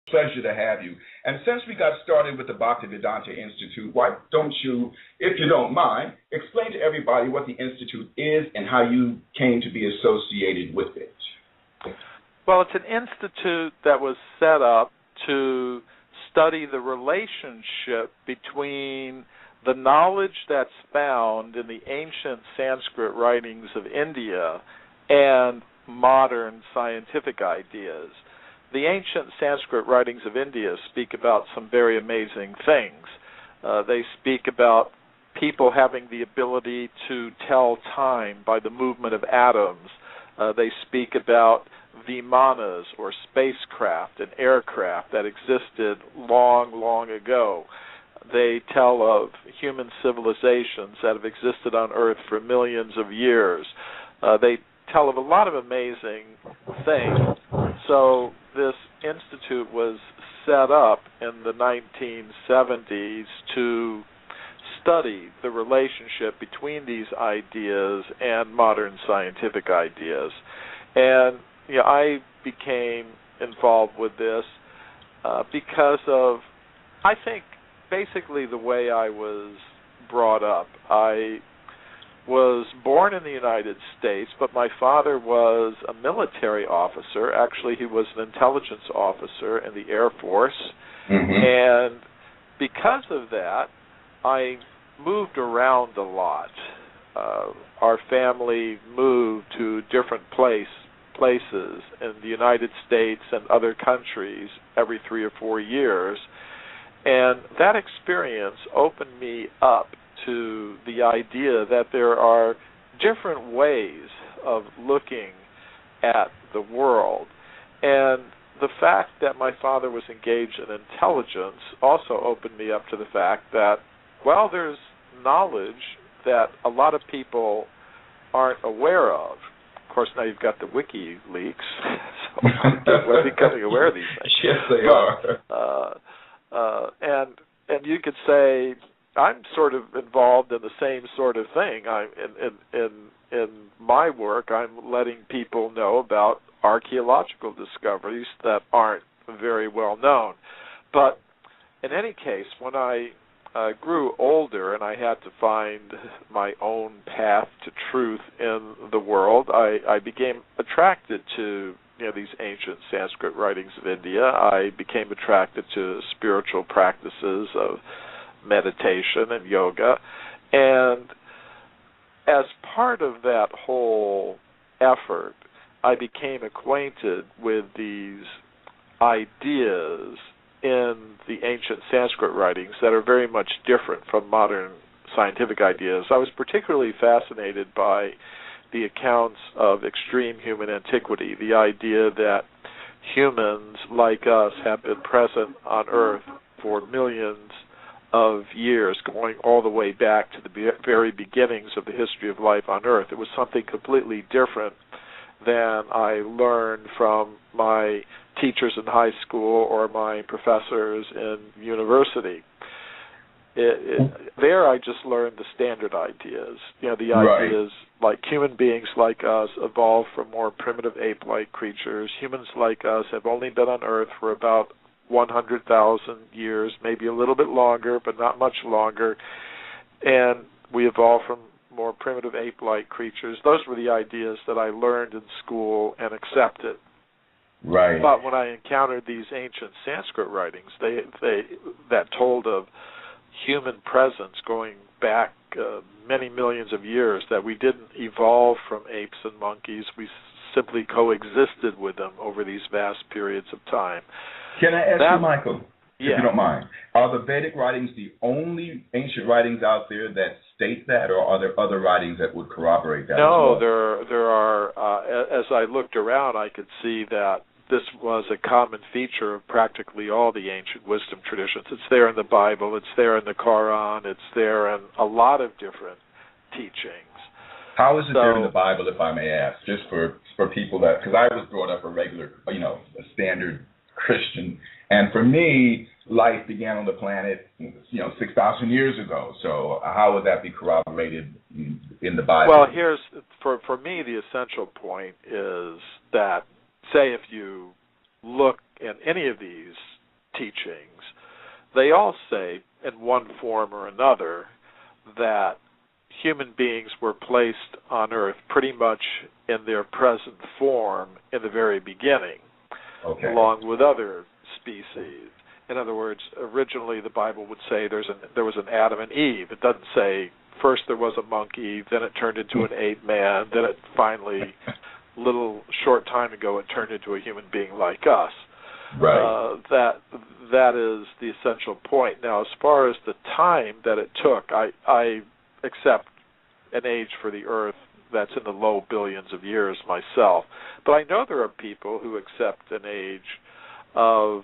pleasure to have you. And since we got started with the Bhaktivedanta Institute, why don't you, if you don't mind, explain to everybody what the Institute is and how you came to be associated with it? Well, it's an institute that was set up to study the relationship between the knowledge that's found in the ancient Sanskrit writings of India and modern scientific ideas. The ancient Sanskrit writings of India speak about some very amazing things. They speak about people having the ability to tell time by the movement of atoms. They speak about vimanas, or spacecraft and aircraft that existed long, long ago. They tell of human civilizations that have existed on Earth for millions of years. They tell of a lot of amazing things. So this institute was set up in the 1970s to study the relationship between these ideas and modern scientific ideas. And I became involved with this because of, I think, basically the way I was brought up. I was born in the United States, but my father was a military officer. Actually, he was an intelligence officer in the Air Force. Mm-hmm. And because of that, I moved around a lot. Our family moved to different places in the United States and other countries every 3 or 4 years. And that experience opened me up to the idea that there are different ways of looking at the world. And the fact that my father was engaged in intelligence also opened me up to the fact that, well, there's knowledge that a lot of people aren't aware of. Of course, now you've got the WikiLeaks, so we're becoming aware of these things. Yes, they are. And you could say I'm sort of involved in the same sort of thing. In my work, I'm letting people know about archeological discoveries that aren't very well known. But in any case, when I grew older and I had to find my own path to truth in the world, I became attracted to these ancient Sanskrit writings of India. I became attracted to spiritual practices of meditation and yoga. And as part of that whole effort, I became acquainted with these ideas in the ancient Sanskrit writings that are very much different from modern scientific ideas. I was particularly fascinated by the accounts of extreme human antiquity, the idea that humans like us have been present on Earth for millions of years, going all the way back to the very beginnings of the history of life on Earth. It was something completely different than I learned from my teachers in high school or my professors in university. There I just learned the standard ideas. The ideas like human beings like us evolved from more primitive ape-like creatures. Humans like us have only been on Earth for about 100,000 years, maybe a little bit longer, but not much longer. And we evolved from more primitive ape-like creatures. Those were the ideas that I learned in school and accepted. Right. But when I encountered these ancient Sanskrit writings, they that told of human presence going back many millions of years, that we didn't evolve from apes and monkeys, we simply coexisted with them over these vast periods of time. Can I ask you, Michael, if you don't mind, are the Vedic writings the only ancient writings out there that state that, or are there other writings that would corroborate that? No, as well? there are. As I looked around, I could see that this was a common feature of practically all the ancient wisdom traditions. It's there in the Bible, it's there in the Quran, it's there in a lot of different teachings. How is it there in the Bible, if I may ask, just for people that, because I was brought up a regular, a standard Christian, and for me, life began on the planet, 6,000 years ago. So how would that be corroborated in the Bible? Well, here's, for me, the essential point is that, say if you look in any of these teachings, they all say, in one form or another, that human beings were placed on Earth pretty much in their present form in the very beginning, along with other species. In other words, originally the Bible would say there was an Adam and Eve. It doesn't say first there was a monkey, then it turned into an ape man, then it finally, little short time ago, it turned into a human being like us. Right. That is the essential point. Now, as far as the time that it took, I accept an age for the Earth that's in the low billions of years myself. But I know there are people who accept an age of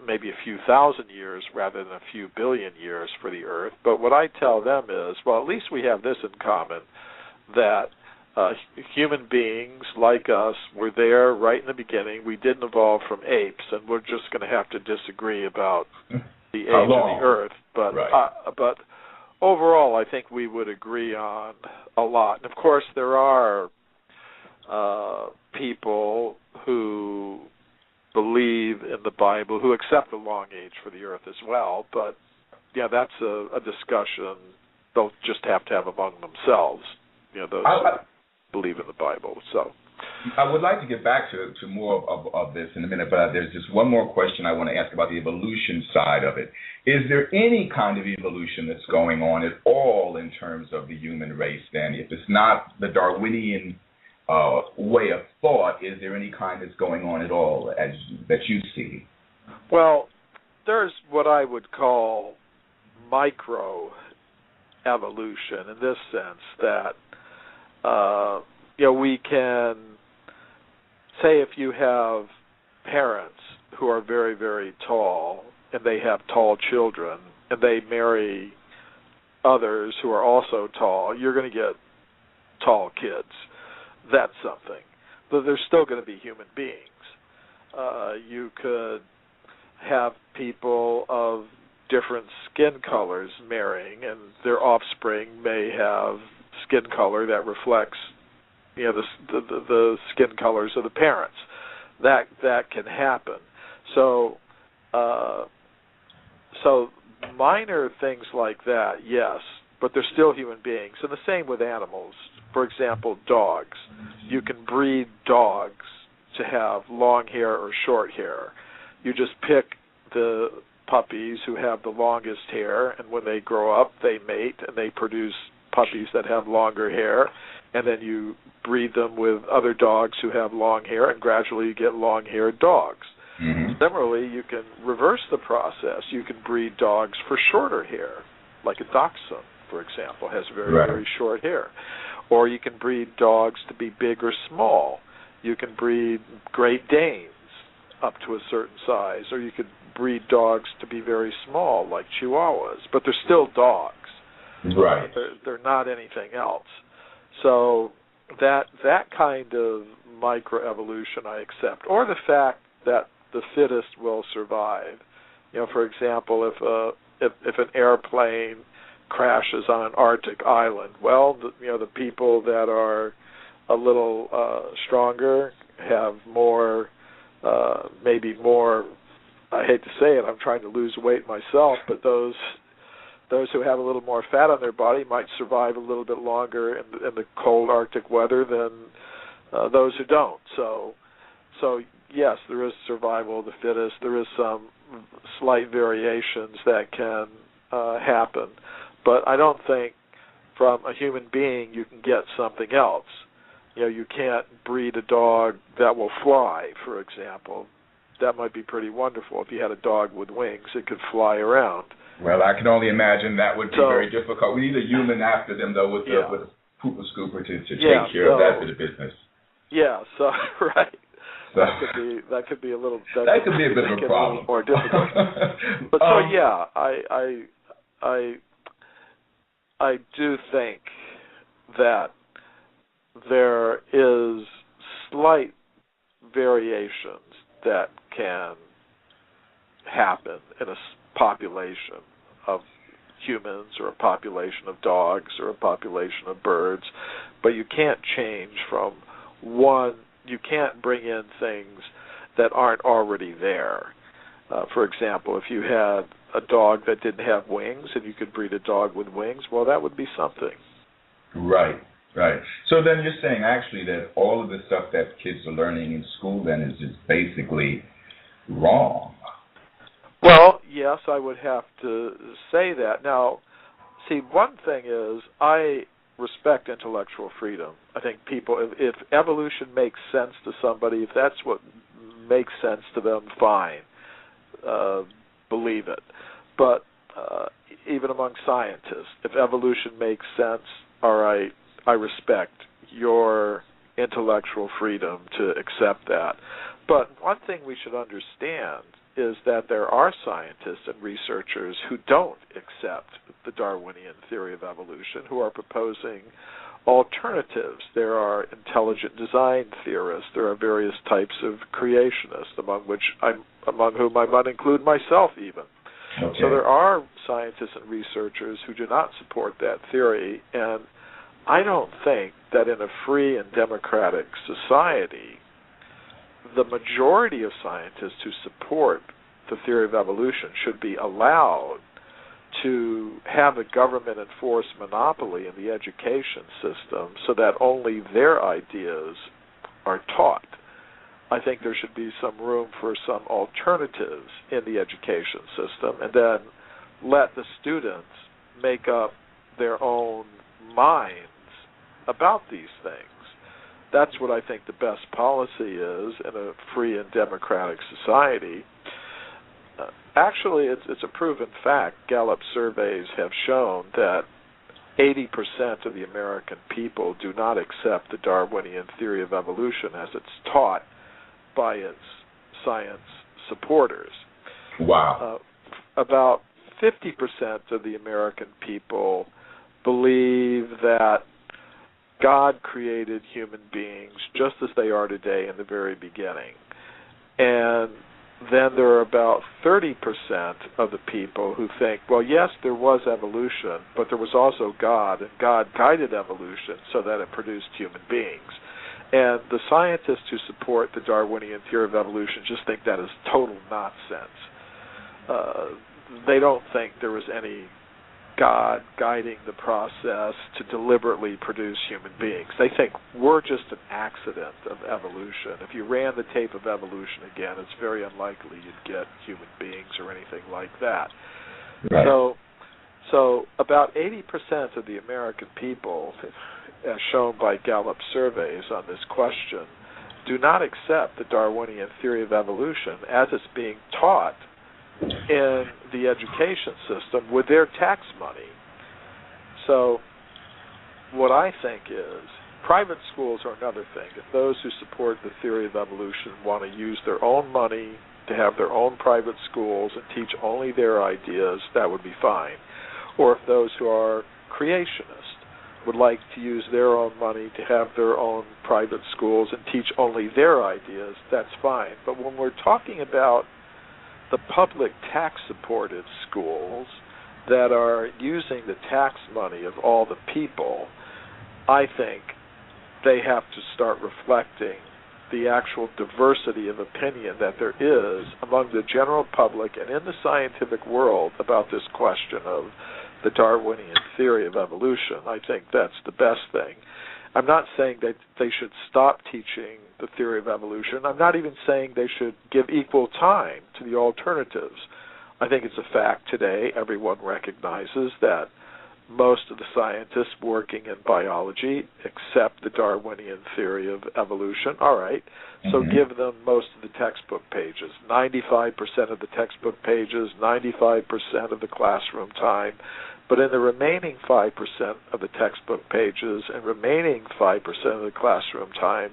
maybe a few thousand years rather than a few billion years for the Earth. But what I tell them is, well, at least we have this in common, that human beings like us were there right in the beginning. We didn't evolve from apes, and we're just going to have to disagree about the age of the Earth. But but overall, I think we would agree on a lot. And of course, there are people who believe in the Bible who accept the long age for the Earth as well. But yeah, that's a discussion they'll just have to have among themselves. You know, those who believe in the Bible. So I would like to get back to more of this in a minute, but there's just one more question I want to ask about the evolution side of it. Is there any kind of evolution that's going on at all in terms of the human race then? If it's not the Darwinian way of thought, is there any kind that's going on at all that you see? Well, there's what I would call micro evolution in this sense that we can say if you have parents who are very, very tall and they have tall children and they marry others who are also tall, you're going to get tall kids. That's something. But there's still going to be human beings. You could have people of different skin colors marrying, and their offspring may have skin color that reflects, the skin colors of the parents. That can happen. So minor things like that, yes, but they're still human beings. And the same with animals. For example, dogs. You can breed dogs to have long hair or short hair. You just pick the puppies who have the longest hair, and when they grow up, they mate, and they produce puppies that have longer hair, and then you breed them with other dogs who have long hair, and gradually you get long-haired dogs. Mm-hmm. Similarly, you can reverse the process. You can breed dogs for shorter hair, like a dachshund, for example, has very, very short hair. Or you can breed dogs to be big or small. You can breed Great Danes up to a certain size, or you could breed dogs to be very small, like Chihuahuas, but they're still dogs. Right. They're not anything else. So that kind of microevolution I accept, or the fact that the fittest will survive. For example, if an airplane crashes on an Arctic island, well, the people that are a little stronger have more, maybe more. I hate to say it, I'm trying to lose weight myself, but those who have a little more fat on their body might survive a little bit longer in the cold Arctic weather than those who don't. So yes, there is survival of the fittest. There is some slight variations that can happen, but I don't think from a human being you can get something else. You can't breed a dog that will fly, for example. That might be pretty wonderful. If you had a dog with wings, it could fly around. Well, I can only imagine that would be very difficult. We need a human after them, though, with a pooper scooper to take care of that bit of business. Yeah, so, right. So, that could be a little... That could be a bit of a problem. More difficult. But so, yeah, I do think that there is slight variations that can happen in a population of humans or a population of dogs or a population of birds, but you can't change from one. You can't bring in things that aren't already there. For example, if you had a dog that didn't have wings and you could breed a dog with wings, well, that would be something. Right, right. So then you're saying actually that all of the stuff that kids are learning in school then is just basically wrong. Well, yes, I would have to say that. Now, see, one thing is I respect intellectual freedom. I think people, if evolution makes sense to somebody, if that's what makes sense to them, fine. Believe it. But even among scientists, if evolution makes sense, all right, I respect your intellectual freedom to accept that. But one thing we should understand is that there are scientists and researchers who don't accept the Darwinian theory of evolution, who are proposing alternatives. There are intelligent design theorists. There are various types of creationists, among whom I might include myself even. Okay. So there are scientists and researchers who do not support that theory, and I don't think that in a free and democratic society, the majority of scientists who support the theory of evolution should be allowed to have a government-enforced monopoly in the education system so that only their ideas are taught. I think there should be some room for some alternatives in the education system, and then let the students make up their own minds about these things. That's what I think the best policy is in a free and democratic society. Actually, it's a proven fact. Gallup surveys have shown that 80% of the American people do not accept the Darwinian theory of evolution as it's taught by its science supporters. Wow. About 50% of the American people believe that God created human beings just as they are today in the very beginning. And then there are about 30% of the people who think, well, yes, there was evolution, but there was also God, and God guided evolution so that it produced human beings. And the scientists who support the Darwinian theory of evolution just think that is total nonsense. They don't think there was any God guiding the process to deliberately produce human beings. They think we're just an accident of evolution. If you ran the tape of evolution again, it's very unlikely you'd get human beings or anything like that. Right. So about 80% of the American people, as shown by Gallup surveys on this question, do not accept the Darwinian theory of evolution as it's being taught in the education system with their tax money. So what I think is private schools are another thing. If those who support the theory of evolution want to use their own money to have their own private schools and teach only their ideas, that would be fine. Or if those who are creationists would like to use their own money to have their own private schools and teach only their ideas, that's fine. But when we're talking about the public tax-supported schools that are using the tax money of all the people, I think they have to start reflecting the actual diversity of opinion that there is among the general public and in the scientific world about this question of the Darwinian theory of evolution. I think that's the best thing. I'm not saying that they should stop teaching the theory of evolution. I'm not even saying they should give equal time to the alternatives. I think it's a fact today. Everyone recognizes that most of the scientists working in biology accept the Darwinian theory of evolution. All right, so give them most of the textbook pages, 95% of the textbook pages, 95% of the classroom time. But in the remaining 5% of the textbook pages and remaining 5% of the classroom time,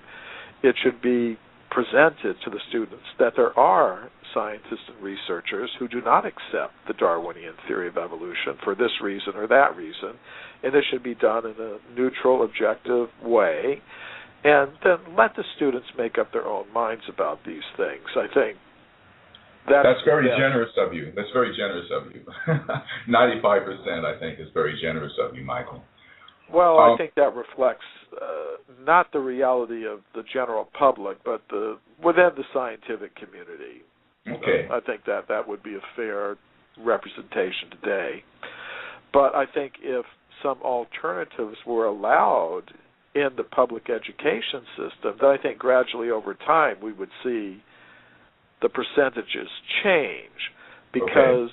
it should be presented to the students that there are scientists and researchers who do not accept the Darwinian theory of evolution for this reason or that reason, and this should be done in a neutral, objective way, and then let the students make up their own minds about these things. I think that's very generous of you. That's very generous of you. 95%, I think, is very generous of you, Michael. Well, I think that reflects not the reality of the general public, but within the scientific community. Okay. I think that would be a fair representation today. But I think if some alternatives were allowed in the public education system, then I think gradually over time we would see the percentages change, because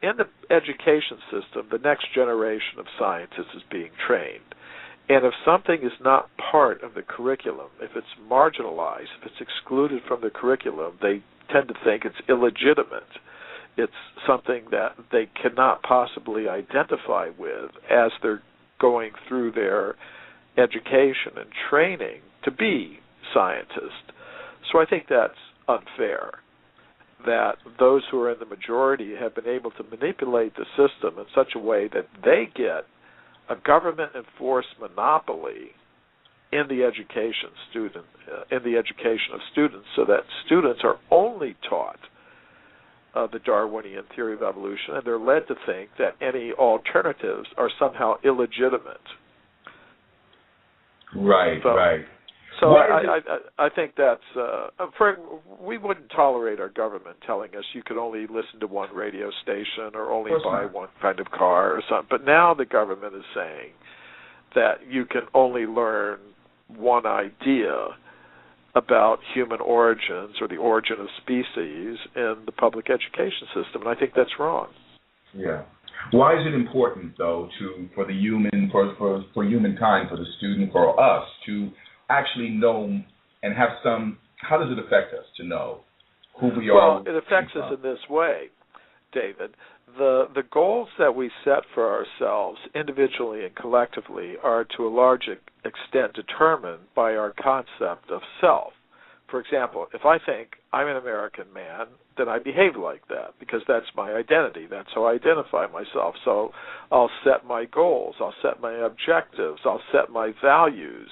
in the education system, the next generation of scientists is being trained. And if something is not part of the curriculum, if it's marginalized, if it's excluded from the curriculum, they tend to think it's illegitimate. It's something that they cannot possibly identify with as they're going through their education and training to be scientists. So I think that's unfair, that those who are in the majority have been able to manipulate the system in such a way that they get a government-enforced monopoly in the education of students, so that students are only taught the Darwinian theory of evolution, and they're led to think that any alternatives are somehow illegitimate. Right. So I think that's we wouldn't tolerate our government telling us you could only listen to one radio station or only buy one kind of car or something. But now the government is saying that you can only learn one idea about human origins or the origin of species in the public education system, and I think that's wrong. Yeah. Why is it important, though, for humankind, for the student, for us to actually know and have how does it affect us to know who we are? Well, it affects us in this way, David. The goals that we set for ourselves individually and collectively are to a large extent determined by our concept of self. For example, if I think I'm an American man, then I behave like that because that's my identity. That's how I identify myself. So I'll set my goals. I'll set my objectives. I'll set my values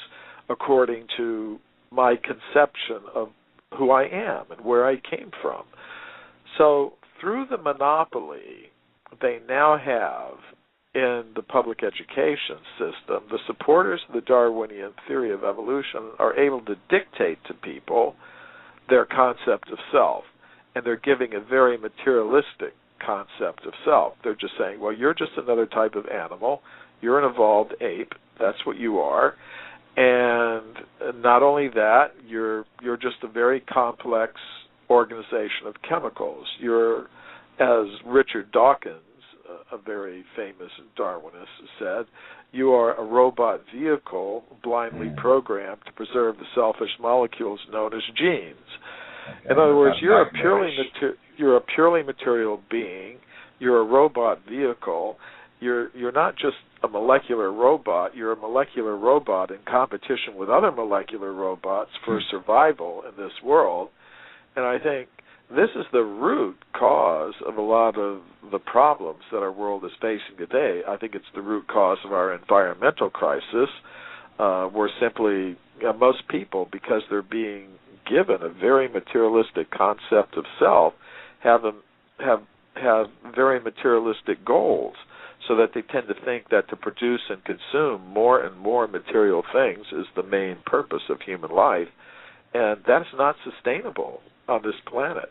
according to my conception of who I am and where I came from. So through the monopoly they now have in the public education system, the supporters of the Darwinian theory of evolution are able to dictate to people their concept of self, and they're giving a very materialistic concept of self. They're just saying, well, you're just another type of animal, you're an evolved ape, that's what you are, and not only that, you're just a very complex organization of chemicals. You're, as Richard Dawkins, a very famous Darwinist, said, you are a robot vehicle blindly programmed to preserve the selfish molecules known as genes. In other words, you're a purely material being. You're a robot vehicle. You're not just a molecular robot. You're a molecular robot in competition with other molecular robots for survival in this world. And I think this is the root cause of a lot of the problems that our world is facing today. I think it's the root cause of our environmental crisis. We're simply, most people, because they're being given a very materialistic concept of self, have very materialistic goals, so that they tend to think that to produce and consume more and more material things is the main purpose of human life, and that's not sustainable on this planet.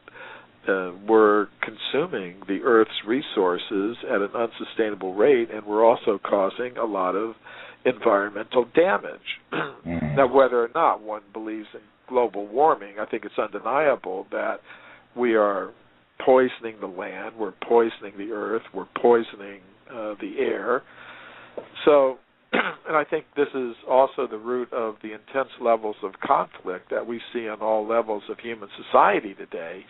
We're consuming the Earth's resources at an unsustainable rate, and we're also causing a lot of environmental damage. Now, whether or not one believes in global warming, I think it's undeniable that we are poisoning the land, we're poisoning the earth, we're poisoning the air. So, and I think this is also the root of the intense levels of conflict that we see on all levels of human society today.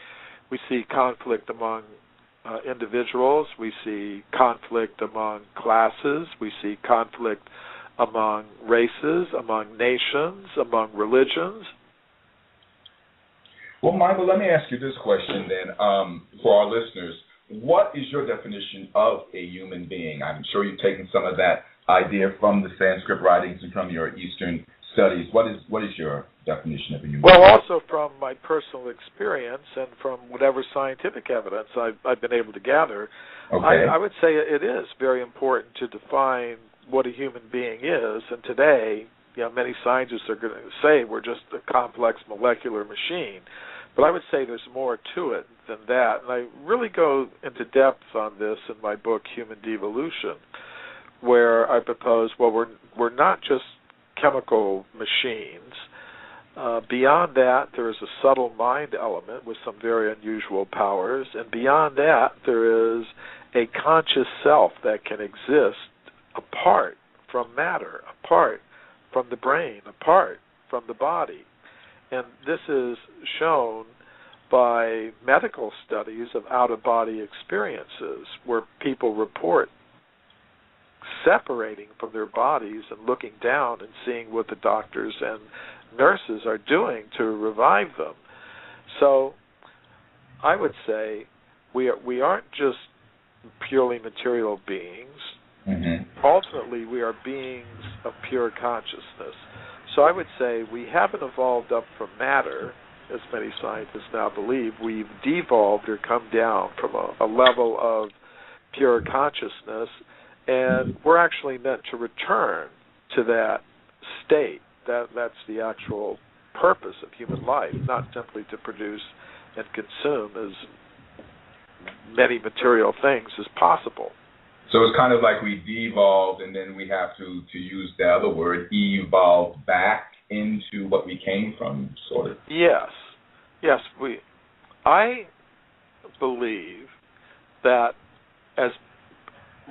We see conflict among individuals, we see conflict among classes, we see conflict among races, among nations, among religions. Well, Michael, let me ask you this question then, for our listeners. What is your definition of a human being? I'm sure you've taken some of that idea from the Sanskrit writings and from your Eastern studies. What is your definition of a human being? Well, also from my personal experience and from whatever scientific evidence I've been able to gather, I would say it is very important to define what a human being is. And today, many scientists are going to say we're just a complex molecular machine. But I would say there's more to it than that. And I really go into depth on this in my book, Human Devolution, where I propose, well, we're not just chemical machines. Beyond that, there is a subtle mind element with some very unusual powers. And beyond that, there is a conscious self that can exist apart from matter, apart from the brain, apart from the body. And this is shown by medical studies of out-of-body experiences where people report separating from their bodies and looking down and seeing what the doctors and nurses are doing to revive them. So I would say we aren't just purely material beings. Mm-hmm. Ultimately, we are beings of pure consciousness. So I would say we haven't evolved up from matter, as many scientists now believe. We've devolved or come down from a level of pure consciousness, and we're actually meant to return to that state. That's the actual purpose of human life, not simply to produce and consume as many material things as possible. So it's kind of like we devolved, and then we have to use the other word, evolve back into what we came from, sort of. Yes. I believe that as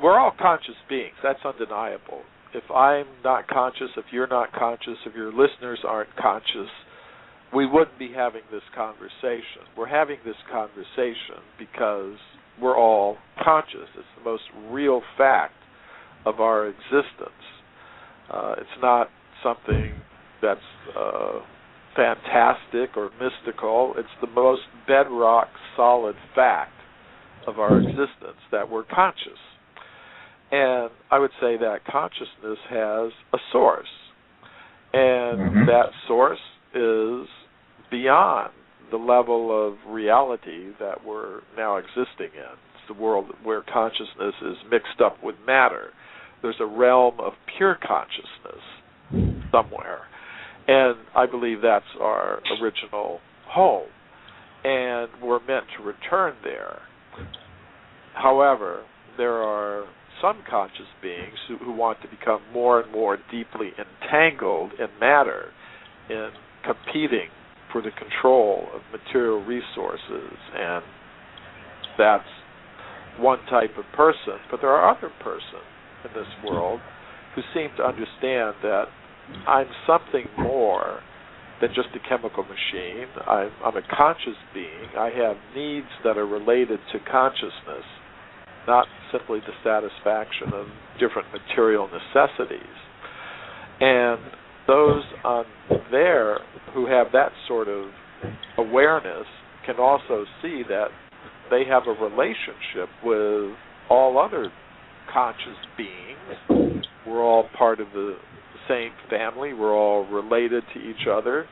we're all conscious beings, that's undeniable. If I'm not conscious, if you're not conscious, if your listeners aren't conscious, we wouldn't be having this conversation. We're having this conversation because we're all conscious. It's the most real fact of our existence. It's not something that's fantastic or mystical. It's the most bedrock, solid fact of our existence that we're conscious. And I would say that consciousness has a source. And that source is beyond the level of reality that we're now existing in. It's the world where consciousness is mixed up with matter. There's a realm of pure consciousness somewhere. And I believe that's our original home. And we're meant to return there. However, there are some conscious beings who want to become more and more deeply entangled in matter, in competing for the control of material resources, and that's one type of person. But there are other persons in this world who seem to understand that I'm something more than just a chemical machine. I'm a conscious being. I have needs that are related to consciousness, not simply the satisfaction of different material necessities. And those on there who have that sort of awareness can also see that they have a relationship with all other conscious beings. We're all part of the same family. We're all related to each other.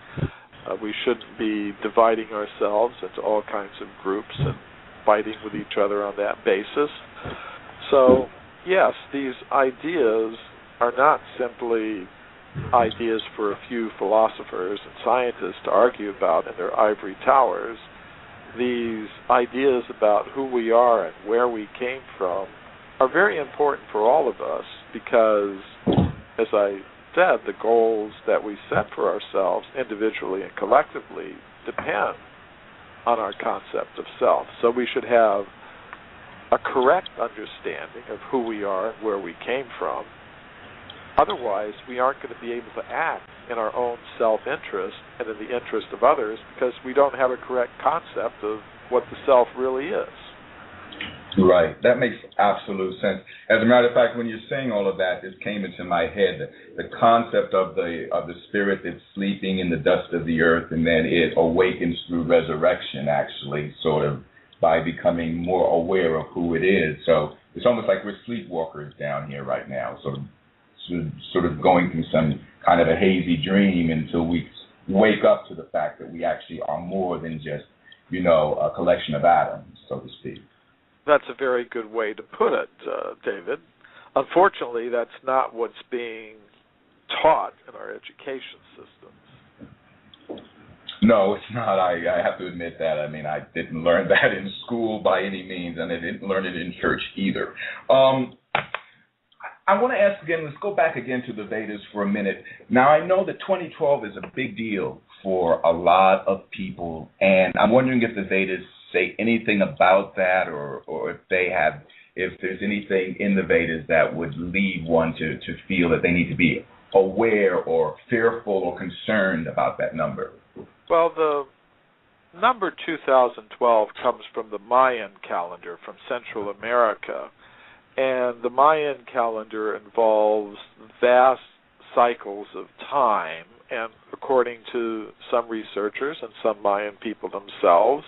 We shouldn't be dividing ourselves into all kinds of groups and fighting with each other on that basis. So, yes, these ideas are not simply ideas for a few philosophers and scientists to argue about in their ivory towers. These ideas about who we are and where we came from are very important for all of us because, as I said, the goals that we set for ourselves individually and collectively depend on our concept of self. So we should have a correct understanding of who we are and where we came from. Otherwise, we aren't going to be able to act in our own self-interest and in the interest of others because we don't have a correct concept of what the self really is. Right. That makes absolute sense. As a matter of fact, when you're saying all of that, it came into my head the concept of the spirit that's sleeping in the dust of the earth, and then it awakens through resurrection, actually, sort of by becoming more aware of who it is. So it's almost like we're sleepwalkers down here right now, sort of going through some kind of a hazy dream until we wake up to the fact that we actually are more than just, a collection of atoms, so to speak. That's a very good way to put it, David. Unfortunately, that's not what's being taught in our education systems. No, it's not. I have to admit that. I mean, I didn't learn that in school by any means, and I didn't learn it in church either. I want to ask again, let's go back again to the Vedas for a minute. Now, I know that 2012 is a big deal for a lot of people, and I'm wondering if the Vedas say anything about that, or if there's anything in the Vedas that would lead one to feel that they need to be aware or fearful or concerned about that number. Well, the number 2012 comes from the Mayan calendar from Central America. And the Mayan calendar involves vast cycles of time, and according to some researchers and some Mayan people themselves,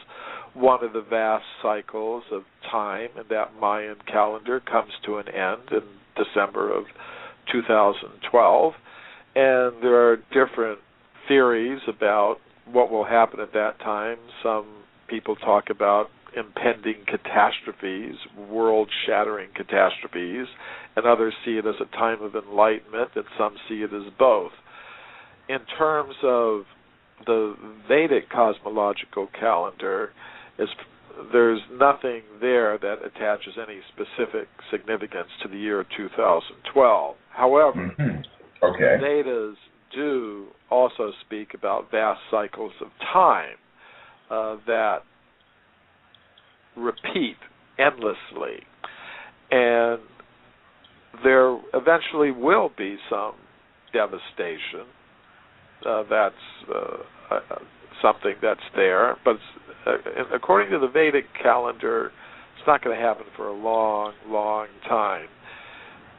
one of the vast cycles of time in that Mayan calendar comes to an end in December of 2012. And there are different theories about what will happen at that time. Some people talk about impending catastrophes, world-shattering catastrophes, and others see it as a time of enlightenment, and some see it as both. In terms of the Vedic cosmological calendar, there's nothing there that attaches any specific significance to the year 2012. However, okay, Vedas do also speak about vast cycles of time that repeat endlessly, and there eventually will be some devastation. That's something that's there, but according to the Vedic calendar, it's not going to happen for a long, long time.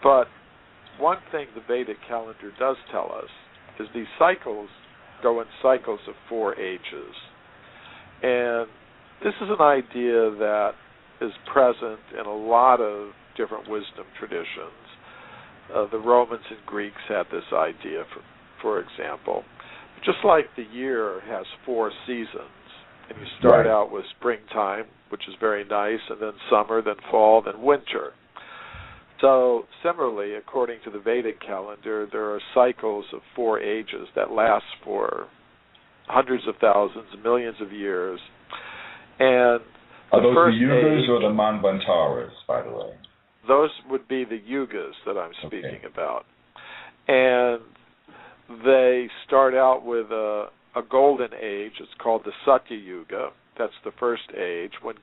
But one thing the Vedic calendar does tell us is these cycles go in cycles of 4 ages. And this is an idea that is present in a lot of different wisdom traditions. The Romans and Greeks had this idea, for example. Just like the year has 4 seasons, and you start out with springtime, which is very nice, and then summer, then fall, then winter. So similarly, according to the Vedic calendar, there are cycles of 4 ages that last for hundreds of thousands, millions of years. And are those the yugas or the manvantaras, by the way? Those would be the yugas that I'm speaking about. And they start out with a golden age. It's called the Satya Yuga. That's the first age, when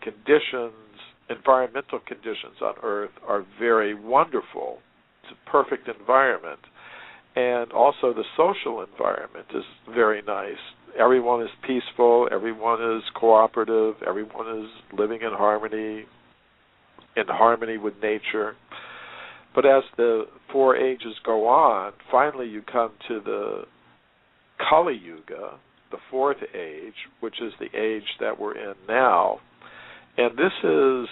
environmental conditions on Earth are very wonderful. It's a perfect environment. And also the social environment is very nice. Everyone is peaceful, everyone is cooperative, everyone is living in harmony with nature. But as the 4 ages go on, finally you come to the Kali Yuga, the 4th age, which is the age that we're in now. And this is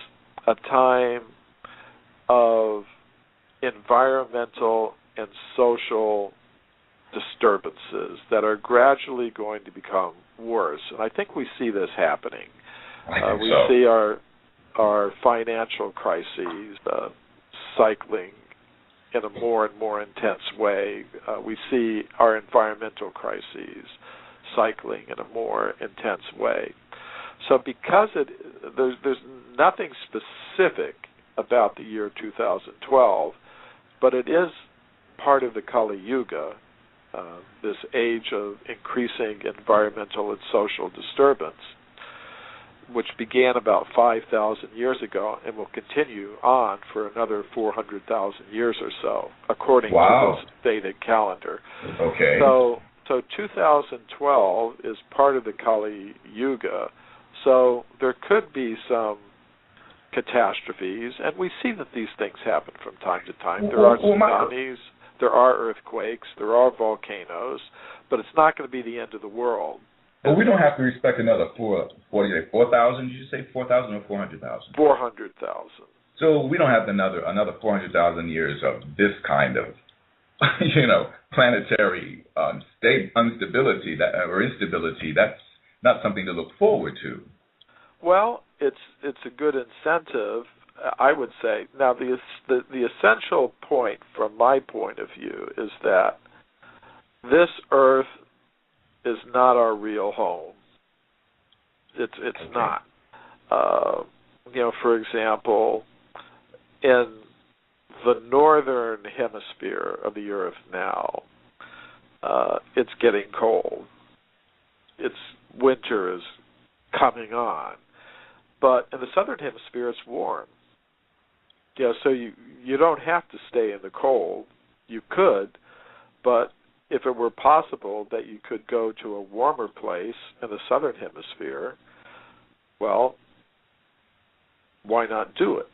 a time of environmental and social disturbances that are gradually going to become worse. And I think we see this happening. We see our financial crises cycling in a more and more intense way. We see our environmental crises cycling in a more intense way. So because there's nothing specific about the year 2012, but it is part of the Kali Yuga, this age of increasing environmental and social disturbance, which began about 5,000 years ago and will continue on for another 400,000 years or so, according to this Vedic calendar. Okay. So 2012 is part of the Kali Yuga, so there could be some catastrophes, and we see that these things happen from time to time. There are tsunamis, there are earthquakes, there are volcanoes, but it's not going to be the end of the world. Well, we don't have to respect another 4,000. Did you say 4,000 or 400,000? 400,000. So we don't have another 400,000 years of this kind of, planetary instability. That's not something to look forward to. Well, it's a good incentive, I would say. Now, the essential point, from my point of view, is that this Earth is not our real home. It's Okay. not. For example, in the northern hemisphere of the Earth now, it's getting cold. Winter is coming on. But in the southern hemisphere, it's warm. So you don't have to stay in the cold. You could, but if it were possible that you could go to a warmer place in the southern hemisphere, well, why not do it?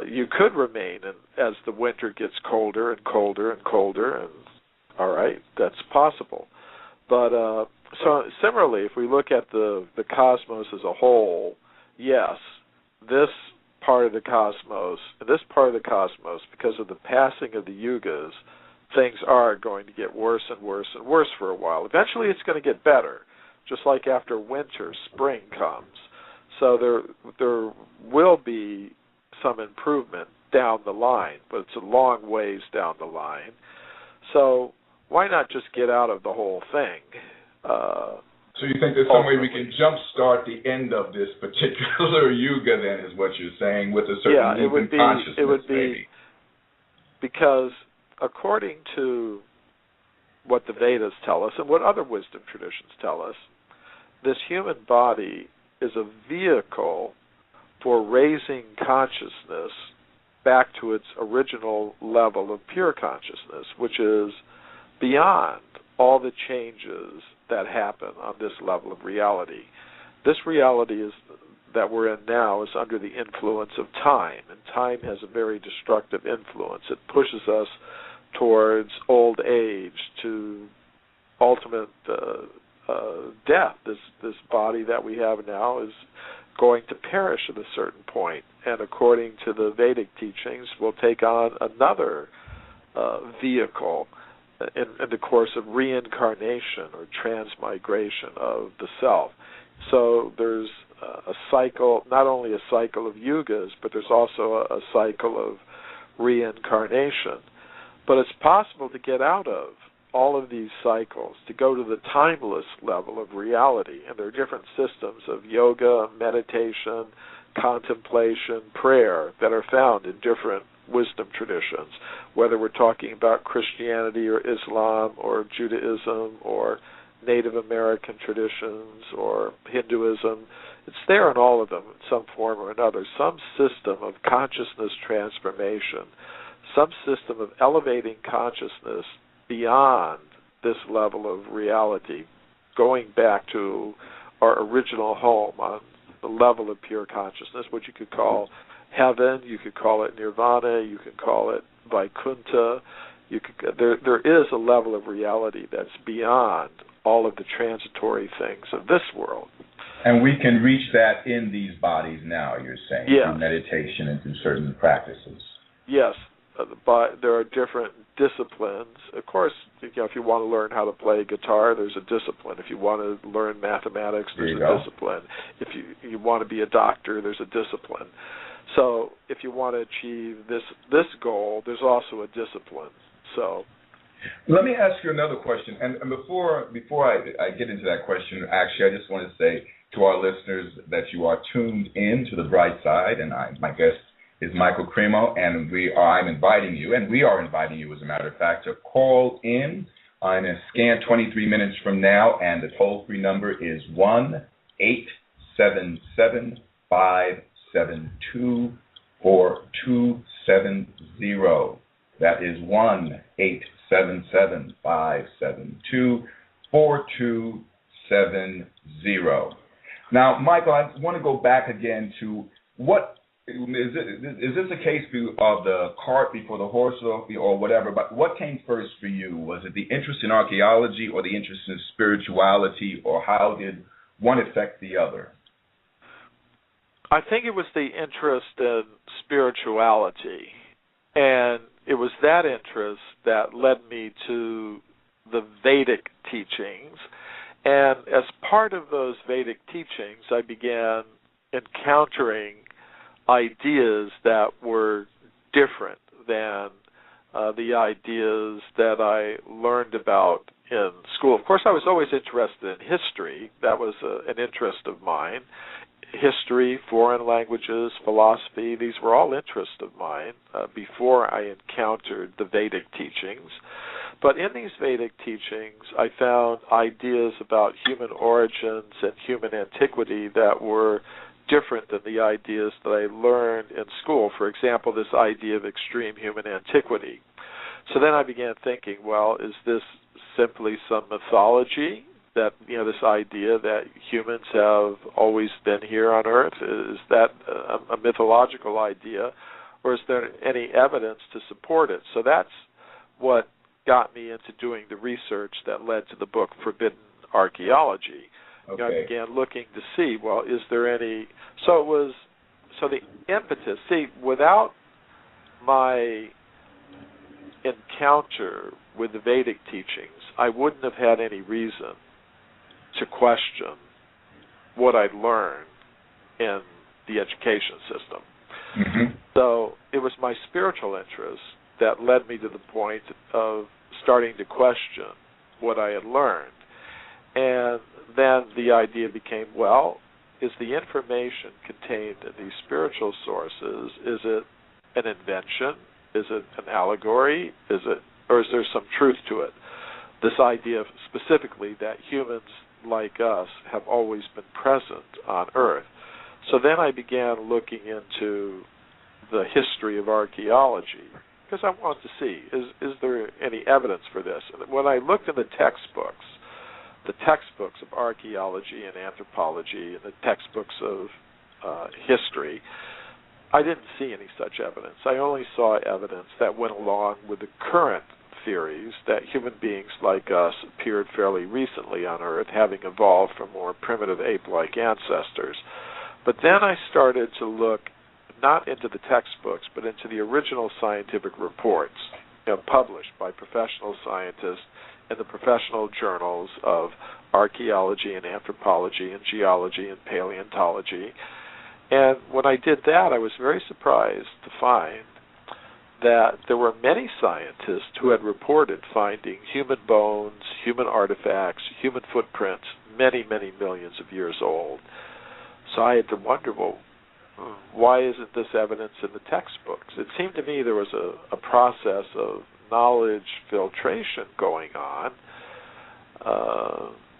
You could remain as the winter gets colder and colder and colder, and all right, that's possible. But so similarly, if we look at the cosmos as a whole, yes, this part of the cosmos, because of the passing of the yugas, things are going to get worse and worse and worse for a while. Eventually it's going to get better, just like after winter, spring comes. So there will be some improvement down the line, but it's a long ways down the line. So why not just get out of the whole thing? So you think there's some way we can jumpstart the end of this particular yuga, then, is what you're saying, with a certain leap in consciousness, it would be, maybe? Because according to what the Vedas tell us and what other wisdom traditions tell us, this human body is a vehicle for raising consciousness back to its original level of pure consciousness, which is beyond all the changes that happen on this level of reality. This reality that we're in now is under the influence of time, and time has a very destructive influence. It pushes us towards old age, to ultimate death. This body that we have now is going to perish at a certain point, and according to the Vedic teachings, will take on another vehicle in the course of reincarnation or transmigration of the self. So there's a cycle, not only a cycle of yugas, but there's also a cycle of reincarnation. But it's possible to get out of all of these cycles, to go to the timeless level of reality. And there are different systems of yoga, meditation, contemplation, prayer that are found in different wisdom traditions, whether we're talking about Christianity or Islam or Judaism or Native American traditions or Hinduism. It's there in all of them in some form or another, some system of consciousness transformation, some system of elevating consciousness beyond this level of reality, going back to our original home on the level of pure consciousness, which you could call heaven, you could call it nirvana, you could call it Vaikuntha. There is a level of reality that's beyond all of the transitory things of this world. And we can reach that in these bodies now, you're saying, through meditation and through certain practices. Yes, but there are different disciplines. Of course, if you want to learn how to play guitar, there's a discipline. If you want to learn mathematics, there's a discipline. If you want to be a doctor, there's a discipline. So if you want to achieve this goal, there's also a discipline. So let me ask you another question. And before I get into that question, actually, I just want to say to our listeners that you are tuned in to The Bright Side, and my guest is Michael Cremo, and we are inviting you, as a matter of fact, to call in a scant 23 minutes from now, and the toll-free number is 1-877-572-4270. That is 1-877-572-4270. Now, Michael, I want to go back again to what is this a case of the cart before the horse or whatever, but what came first for you? Was it the interest in archaeology or the interest in spirituality, or how did one affect the other? I think it was the interest in spirituality, and it was that interest that led me to the Vedic teachings. And as part of those Vedic teachings, I began encountering ideas that were different than the ideas that I learned about in school. Of course, I was always interested in history. That was an interest of mine. History, foreign languages, philosophy, these were all interests of mine before I encountered the Vedic teachings. But in these Vedic teachings, I found ideas about human origins and human antiquity that were different than the ideas that I learned in school. For example, this idea of extreme human antiquity. So then I began thinking, well, is this simply some mythology, that, this idea that humans have always been here on Earth? Is that a mythological idea, or is there any evidence to support it? So that's what got me into doing the research that led to the book Forbidden Archeology. Okay. I began looking to see, well, is there any... So the impetus, without my encounter with the Vedic teachings, I wouldn't have had any reason to question what I'd learned in the education system. Mm-hmm. So it was my spiritual interest that led me to the point of starting to question what I had learned. And then the idea became, well, is the information contained in these spiritual sources, is it an invention? Is it an allegory? Or is there some truth to it? This idea specifically that humans like us have always been present on Earth. So then I began looking into the history of archaeology, because I wanted to see, is there any evidence for this? And when I looked in the textbooks of archaeology and anthropology and the textbooks of history, I didn't see any such evidence. I only saw evidence that went along with the current theories that human beings like us appeared fairly recently on Earth, having evolved from more primitive ape-like ancestors. But then I started to look not into the textbooks, but into the original scientific reports, published by professional scientists in the professional journals of archaeology and anthropology and geology and paleontology. And when I did that, I was very surprised to find that there were many scientists who had reported finding human bones, human artifacts, human footprints, many, many millions of years old. So I had to wonder, well, why isn't this evidence in the textbooks? It seemed to me there was a process of knowledge filtration going on,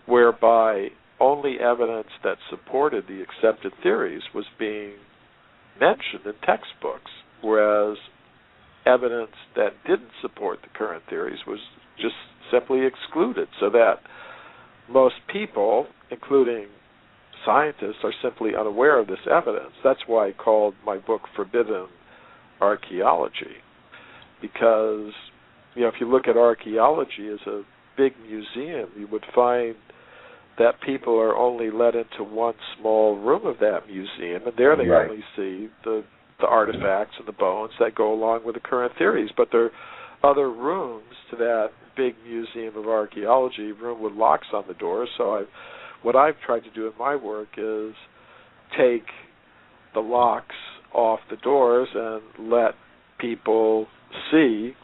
whereby only evidence that supported the accepted theories was being mentioned in textbooks, whereas evidence that didn't support the current theories was just simply excluded, so that most people, including scientists, are simply unaware of this evidence. That's why I called my book Forbidden Archeology, because if you look at archaeology as a big museum, you would find that people are only let into one small room of that museum, and there they only see the artifacts and the bones that go along with the current theories. But there are other rooms to that big museum of archaeology, room with locks on the doors. So what I've tried to do in my work is take the locks off the doors and let people see,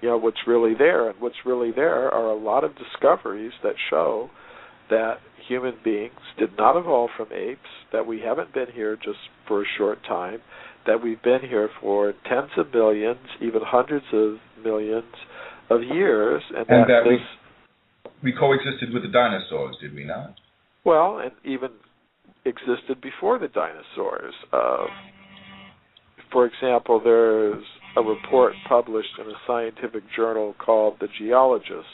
what's really there. And what's really there are a lot of discoveries that show that human beings did not evolve from apes, that we haven't been here just for a short time, that we've been here for tens of millions, even hundreds of millions of years. And that we coexisted with the dinosaurs, did we not? Well, and even existed before the dinosaurs. For example, there's a report published in a scientific journal called The Geologist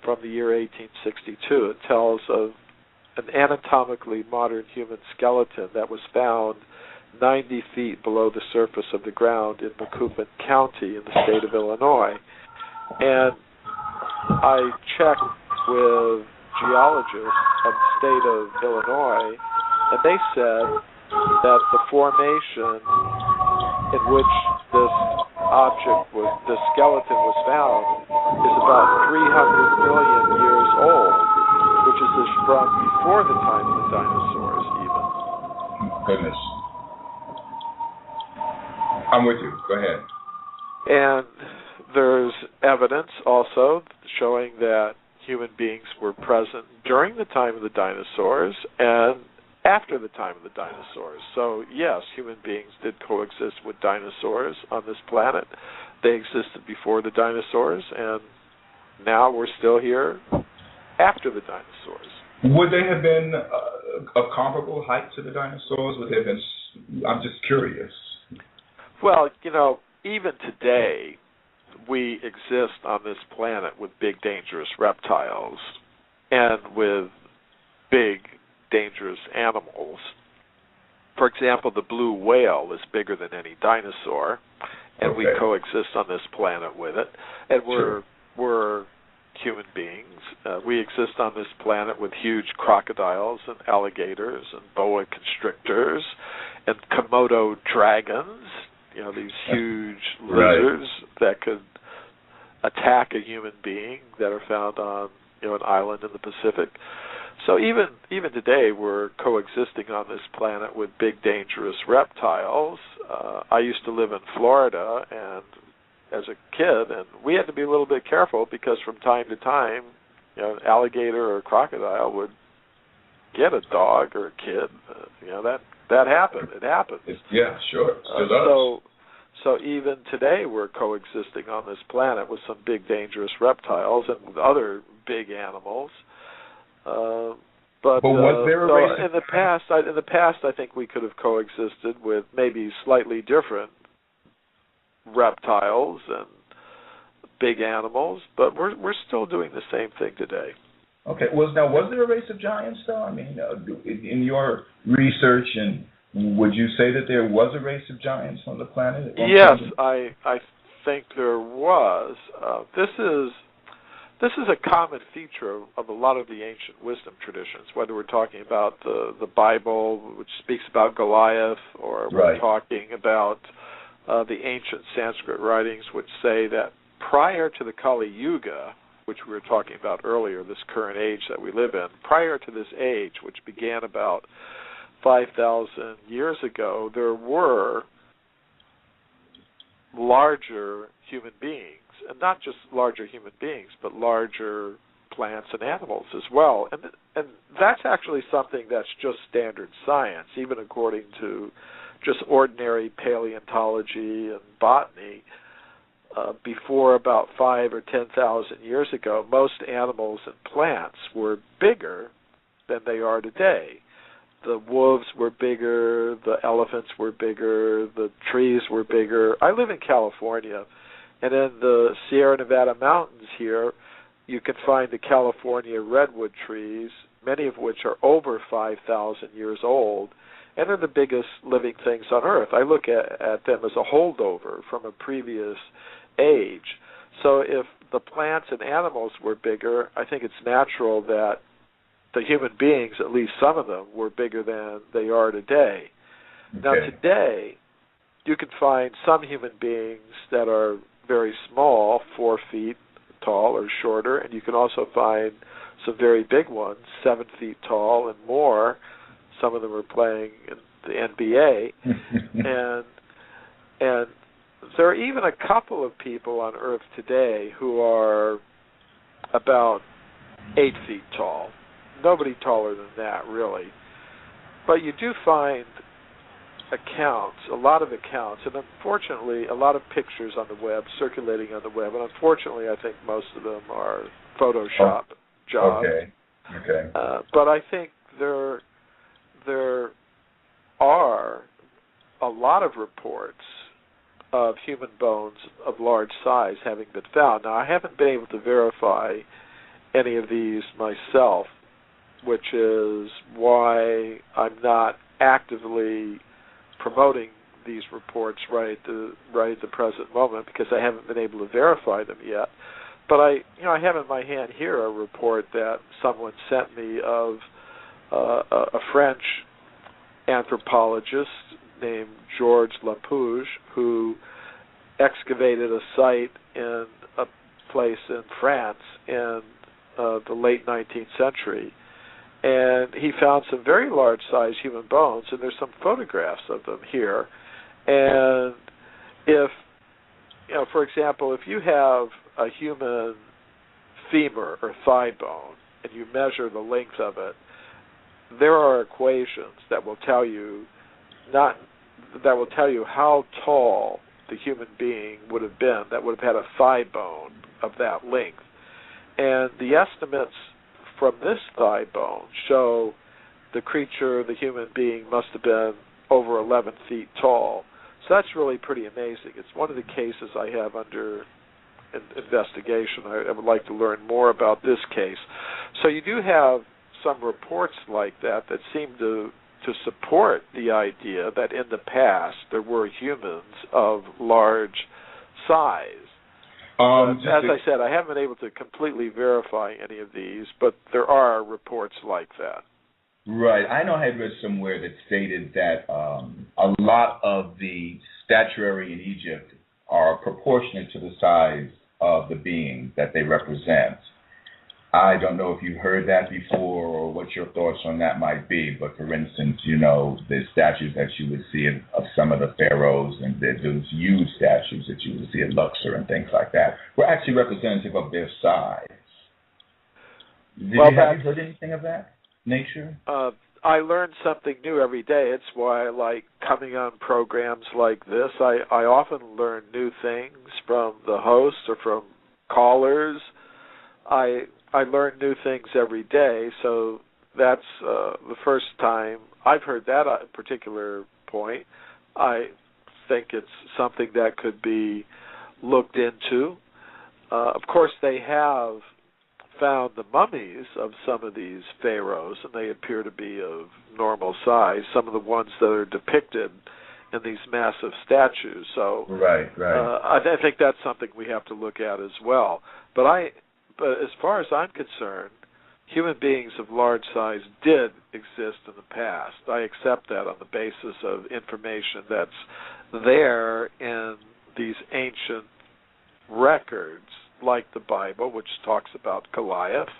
from the year 1862. It tells of an anatomically modern human skeleton that was found 90 feet below the surface of the ground in Macoupin County in the state of Illinois. And I checked with geologists of the state of Illinois, and they said that the formation in which this skeleton was found is about 300 million years old, which is from before the time of the dinosaurs even. Goodness. I'm with you. Go ahead. And there's evidence also showing that human beings were present during the time of the dinosaurs and after the time of the dinosaurs. So, yes, human beings did coexist with dinosaurs on this planet. They existed before the dinosaurs, and now we're still here after the dinosaurs. Would they have been a comparable height to the dinosaurs? Would they have been? I'm just curious. Well, even today, we exist on this planet with big, dangerous reptiles and with big, dangerous animals. For example, the blue whale is bigger than any dinosaur, and we coexist on this planet with it. And we're human beings. We exist on this planet with huge crocodiles and alligators and boa constrictors and Komodo dragons, these huge lizards that could attack a human being that are found on an island in the Pacific. So even today, we're coexisting on this planet with big, dangerous reptiles. I used to live in Florida, and as a kid, and we had to be a little bit careful because from time to time, an alligator or a crocodile would get a dog or a kid. That happened. It happens. Yeah, sure. Still does. So even today, we're coexisting on this planet with some big, dangerous reptiles and with other big animals. But was there a race in the past, I think we could have coexisted with maybe slightly different reptiles and big animals, but we're still doing the same thing today. Okay. Was there a race of giants, though? I mean, in your research, and would you say that there was a race of giants on the planet? Yes, I think there was. This is a common feature of a lot of the ancient wisdom traditions, whether we're talking about the Bible, which speaks about Goliath, or we're talking about the ancient Sanskrit writings, which say that prior to the Kali Yuga, which we were talking about earlier, this current age that we live in, prior to this age, which began about 5,000 years ago, there were larger human beings, and not just larger human beings, but larger plants and animals as well. And that's actually something that's just standard science, even according to just ordinary paleontology and botany. Before about 5,000 or 10,000 years ago, most animals and plants were bigger than they are today. The wolves were bigger, the elephants were bigger, the trees were bigger. I live in California, and in the Sierra Nevada mountains here, you can find the California redwood trees, many of which are over 5,000 years old, and they're the biggest living things on Earth. I look at them as a holdover from a previous age. So if the plants and animals were bigger, I think it's natural that the human beings, at least some of them, were bigger than they are today. Okay. Now today, you can find some human beings that are very small, 4 feet tall or shorter, and you can also find some very big ones, 7 feet tall and more. Some of them are playing in the NBA. and there are even a couple of people on Earth today who are about 8 feet tall. Nobody taller than that, really. But you do find accounts, a lot of accounts, and unfortunately a lot of pictures on the web, circulating on the web, and unfortunately I think most of them are Photoshop jobs. Okay. But I think there are a lot of reports of human bones of large size having been found. Now, I haven't been able to verify any of these myself, which is why I'm not actively promoting these reports right at the present moment, because I haven't been able to verify them yet. But I have in my hand here a report that someone sent me of a French anthropologist named Georges Lapouge, who excavated a site in a place in France in the late 19th century. And he found some very large-sized human bones, and there's some photographs of them here. And if, for example, if you have a human femur or thigh bone and you measure the length of it, there are equations that will tell you how tall the human being would have been that would have had a thigh bone of that length. And the estimates from this thigh bone show the creature, the human being, must have been over 11 feet tall. So that's really pretty amazing. It's one of the cases I have under investigation. I would like to learn more about this case. So you do have some reports like that seem to support the idea that in the past there were humans of large size. As I said, I haven't been able to completely verify any of these, but there are reports like that. Right. I know I had read somewhere that stated that a lot of the statuary in Egypt are proportionate to the size of the being that they represent. I don't know if you've heard that before or what your thoughts on that might be, but for instance, the statues that you would see of some of the pharaohs and those huge statues that you would see at Luxor and things like that were actually representative of their size. Have you heard anything of that nature? I learn something new every day. It's why I like coming on programs like this. I often learn new things from the hosts or from callers. I learn new things every day, so that's the first time I've heard that particular point. I think it's something that could be looked into. Of course, they have found the mummies of some of these pharaohs, and they appear to be of normal size, some of the ones that are depicted in these massive statues. So right. I think that's something we have to look at as well. But as far as I'm concerned, human beings of large size did exist in the past. I accept that on the basis of information that's there in these ancient records, like the Bible, which talks about Goliath,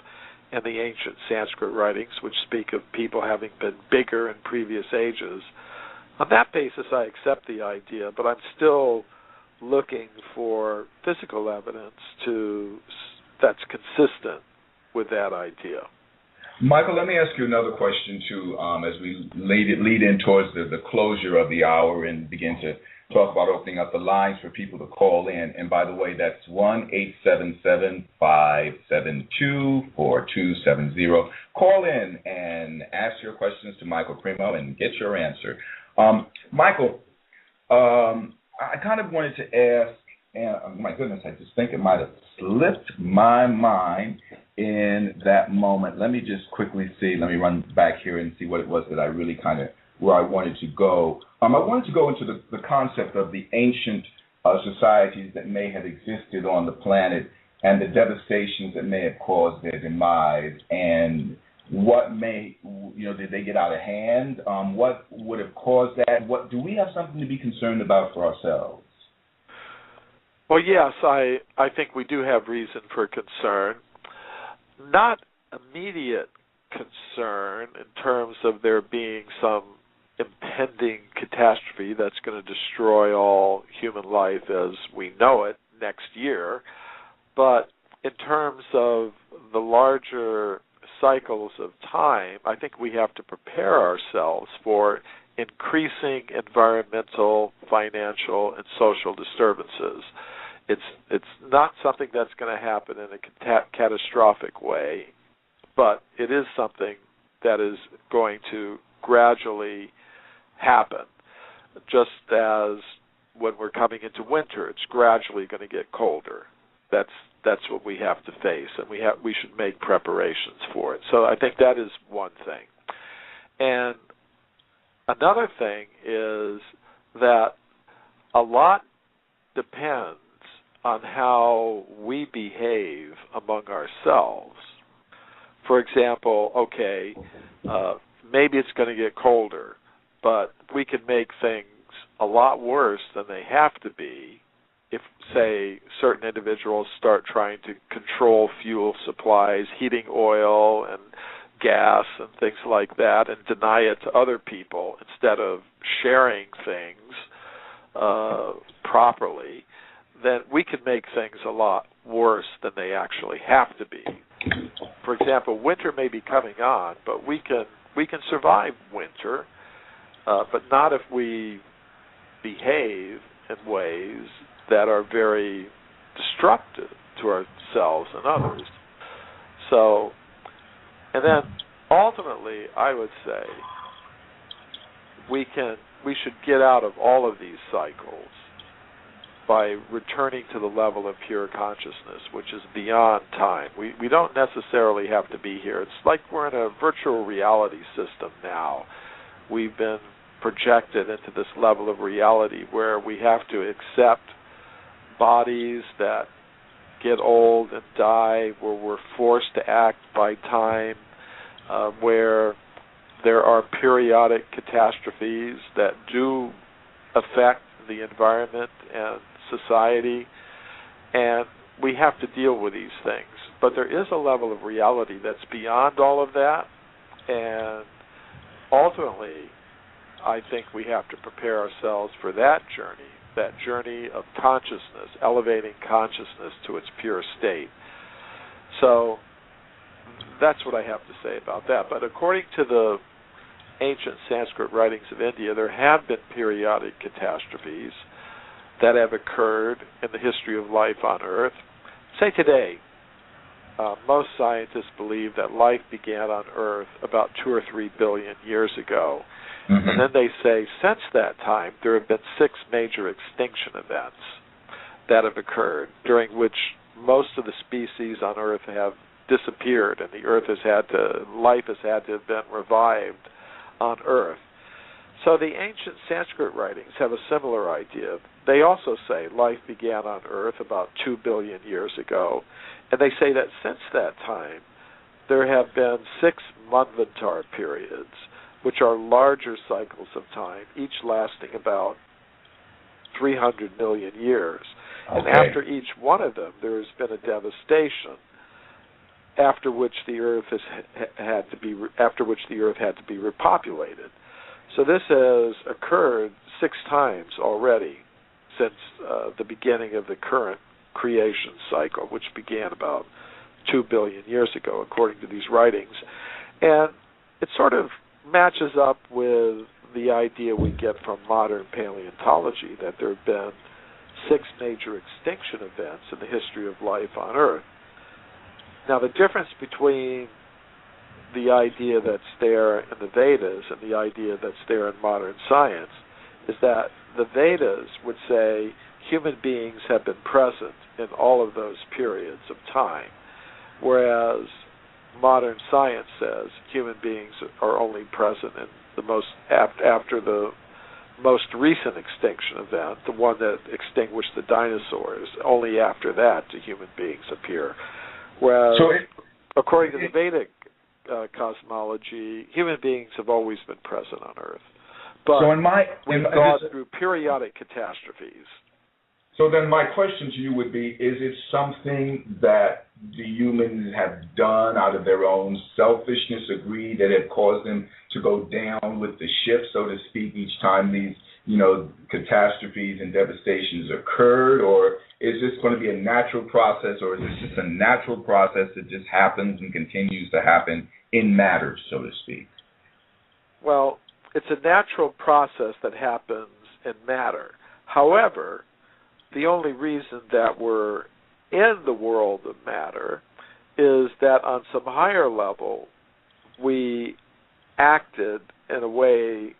and the ancient Sanskrit writings, which speak of people having been bigger in previous ages. On that basis, I accept the idea, but I'm still looking for physical evidence that's consistent with that idea. Michael, let me ask you another question, too, as we lead in towards the closure of the hour and begin to talk about opening up the lines for people to call in. And by the way, that's 1-877-572-4270. Call in and ask your questions to Michael Cremo and get your answer. Michael, I kind of wanted to ask, and my goodness, I just think it might have slipped my mind in that moment. Let me just quickly see. Let me run back here and see what it was that I really where I wanted to go. I wanted to go into the concept of the ancient societies that may have existed on the planet and the devastations that may have caused their demise, and what did they get out of hand? What would have caused that? Do we have something to be concerned about for ourselves? Well, yes, I think we do have reason for concern. Not immediate concern in terms of there being some impending catastrophe that's going to destroy all human life as we know it next year, but in terms of the larger cycles of time, I think we have to prepare ourselves for increasing environmental, financial, and social disturbances. It's not something that's going to happen in a catastrophic way, but it is something that is going to gradually happen. Just as when we're coming into winter, it's gradually going to get colder. That's what we have to face, and we should make preparations for it. So I think that is one thing. And another thing is that a lot depends on how we behave among ourselves. For example, maybe it's going to get colder, but we can make things a lot worse than they have to be if, say, certain individuals start trying to control fuel supplies, heating oil and gas and things like that, and deny it to other people instead of sharing things properly, then we can make things a lot worse than they actually have to be. For example, winter may be coming on, but we can survive winter, but not if we behave in ways that are very destructive to ourselves and others. So, and then ultimately, I would say we should get out of all of these cycles by returning to the level of pure consciousness, which is beyond time. We don't necessarily have to be here. It's like we're in a virtual reality system now. We've been projected into this level of reality where we have to accept bodies that get old and die, where we're forced to act by time, where there are periodic catastrophes that do affect the environment and society, and we have to deal with these things. But there is a level of reality that's beyond all of that, and ultimately, I think we have to prepare ourselves for that journey of consciousness, elevating consciousness to its pure state. So that's what I have to say about that. But according to the ancient Sanskrit writings of India, there have been periodic catastrophes that have occurred in the history of life on Earth. Say today, most scientists believe that life began on Earth about 2 or 3 billion years ago. Mm-hmm. And then they say, since that time, there have been 6 major extinction events that have occurred, during which most of the species on Earth have disappeared, and life has had to have been revived on Earth. So the ancient Sanskrit writings have a similar idea. They also say life began on Earth about 2 billion years ago, and they say that since that time, there have been 6 Manvantar periods, which are larger cycles of time, each lasting about 300 million years. Okay. And after each one of them, there has been a devastation, after which the Earth had to be repopulated. So this has occurred 6 times already since the beginning of the current creation cycle, which began about 2 billion years ago, according to these writings. And it sort of matches up with the idea we get from modern paleontology that there have been 6 major extinction events in the history of life on Earth. Now, the difference between the idea that's there in the Vedas and the idea that's there in modern science is that the Vedas would say human beings have been present in all of those periods of time, whereas modern science says human beings are only present in after the most recent extinction event, the one that extinguished the dinosaurs. Only after that do human beings appear. Whereas, according to the Vedic cosmology, human beings have always been present on Earth. But we've gone through periodic catastrophes. So then my question to you would be, is it something that the humans have done out of their own selfishness, agree, that have caused them to go down with the ship, so to speak, each time these, catastrophes and devastations occurred? Or is this going to be a natural process, or is this just a natural process that just happens and continues to happen in matter, so to speak? Well, it's a natural process that happens in matter. However, the only reason that we're in the world of matter is that on some higher level, we acted in a way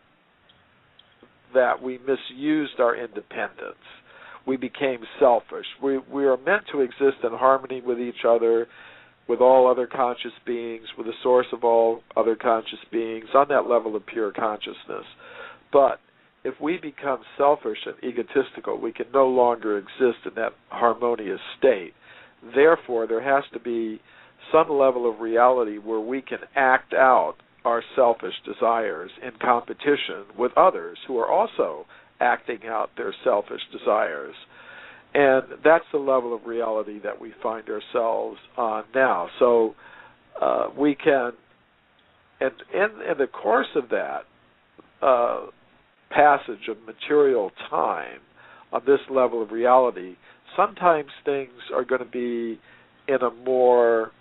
that we misused our independence. We became selfish. We are meant to exist in harmony with each other, with all other conscious beings, with the source of all other conscious beings, on that level of pure consciousness. But if we become selfish and egotistical, we can no longer exist in that harmonious state. Therefore, there has to be some level of reality where we can act out our selfish desires in competition with others who are also acting out their selfish desires. And that's the level of reality that we find ourselves on now. So we can, and in the course of that passage of material time on this level of reality, sometimes things are going to be in a more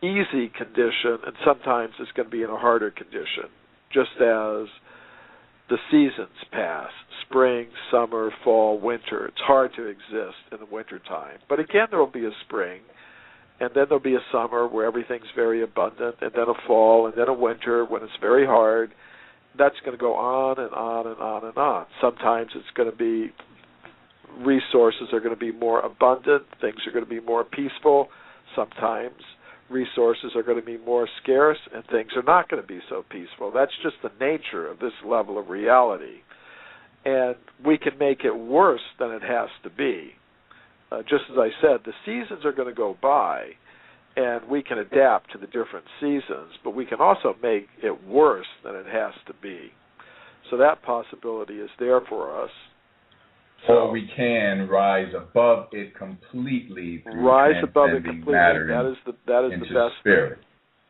easy condition, and sometimes it's going to be in a harder condition, just as the seasons pass, spring, summer, fall, winter. It's hard to exist in the wintertime. But again, there will be a spring, and then there'll be a summer where everything's very abundant, and then a fall, and then a winter when it's very hard. That's going to go on and on and on and on. Sometimes it's going to be resources are going to be more abundant, things are going to be more peaceful. Sometimes resources are going to be more scarce, and things are not going to be so peaceful. That's just the nature of this level of reality. And we can make it worse than it has to be. Just as I said, the seasons are going to go by, and we can adapt to the different seasons, but we can also make it worse than it has to be. So that possibility is there for us. Or we can rise above it completely through rise above it completely. Matter that is the best spirit.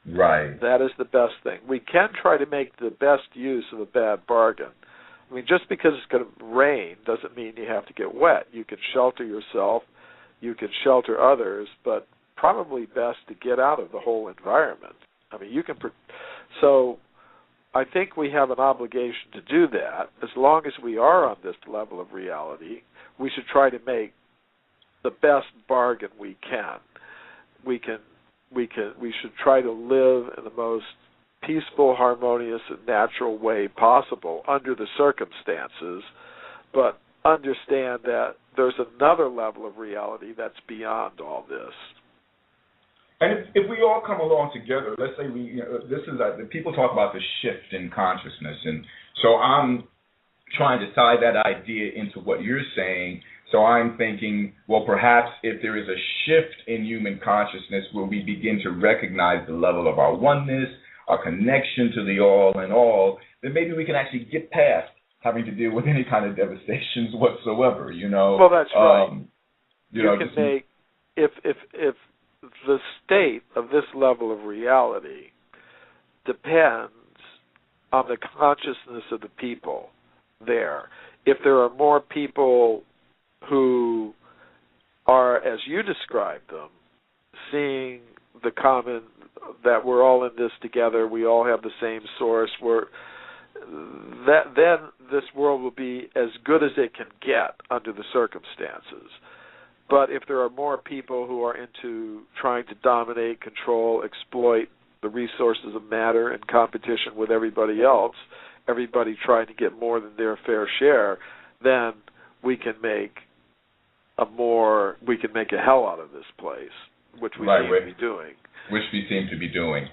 Thing. Right. That is the best thing. We can try to make the best use of a bad bargain. I mean, just because it's going to rain doesn't mean you have to get wet. You can shelter yourself, you can shelter others, but probably best to get out of the whole environment. I mean, you can. So I think we have an obligation to do that. As long as we are on this level of reality, we should try to make the best bargain we can. We should try to live in the most peaceful, harmonious, and natural way possible under the circumstances, but understand that there's another level of reality that's beyond all this. And if we all come along together, let's say people talk about the shift in consciousness, and so I'm trying to tie that idea into what you're saying. So I'm thinking, well, perhaps if there is a shift in human consciousness where we begin to recognize the level of our oneness, our connection to the all in all, then maybe we can actually get past having to deal with any kind of devastations whatsoever, you know. Well, that's right. You know, can make, if the state of this level of reality depends on the consciousness of the people there. If there are more people who are, as you described them, seeing the common, that we're all in this together, we all have the same source, then this world will be as good as it can get under the circumstances. But if there are more people who are into trying to dominate, control, exploit the resources of matter in competition with everybody else, everybody trying to get more than their fair share, then we can make a hell out of this place, which we seem to be doing. Which we seem to be doing.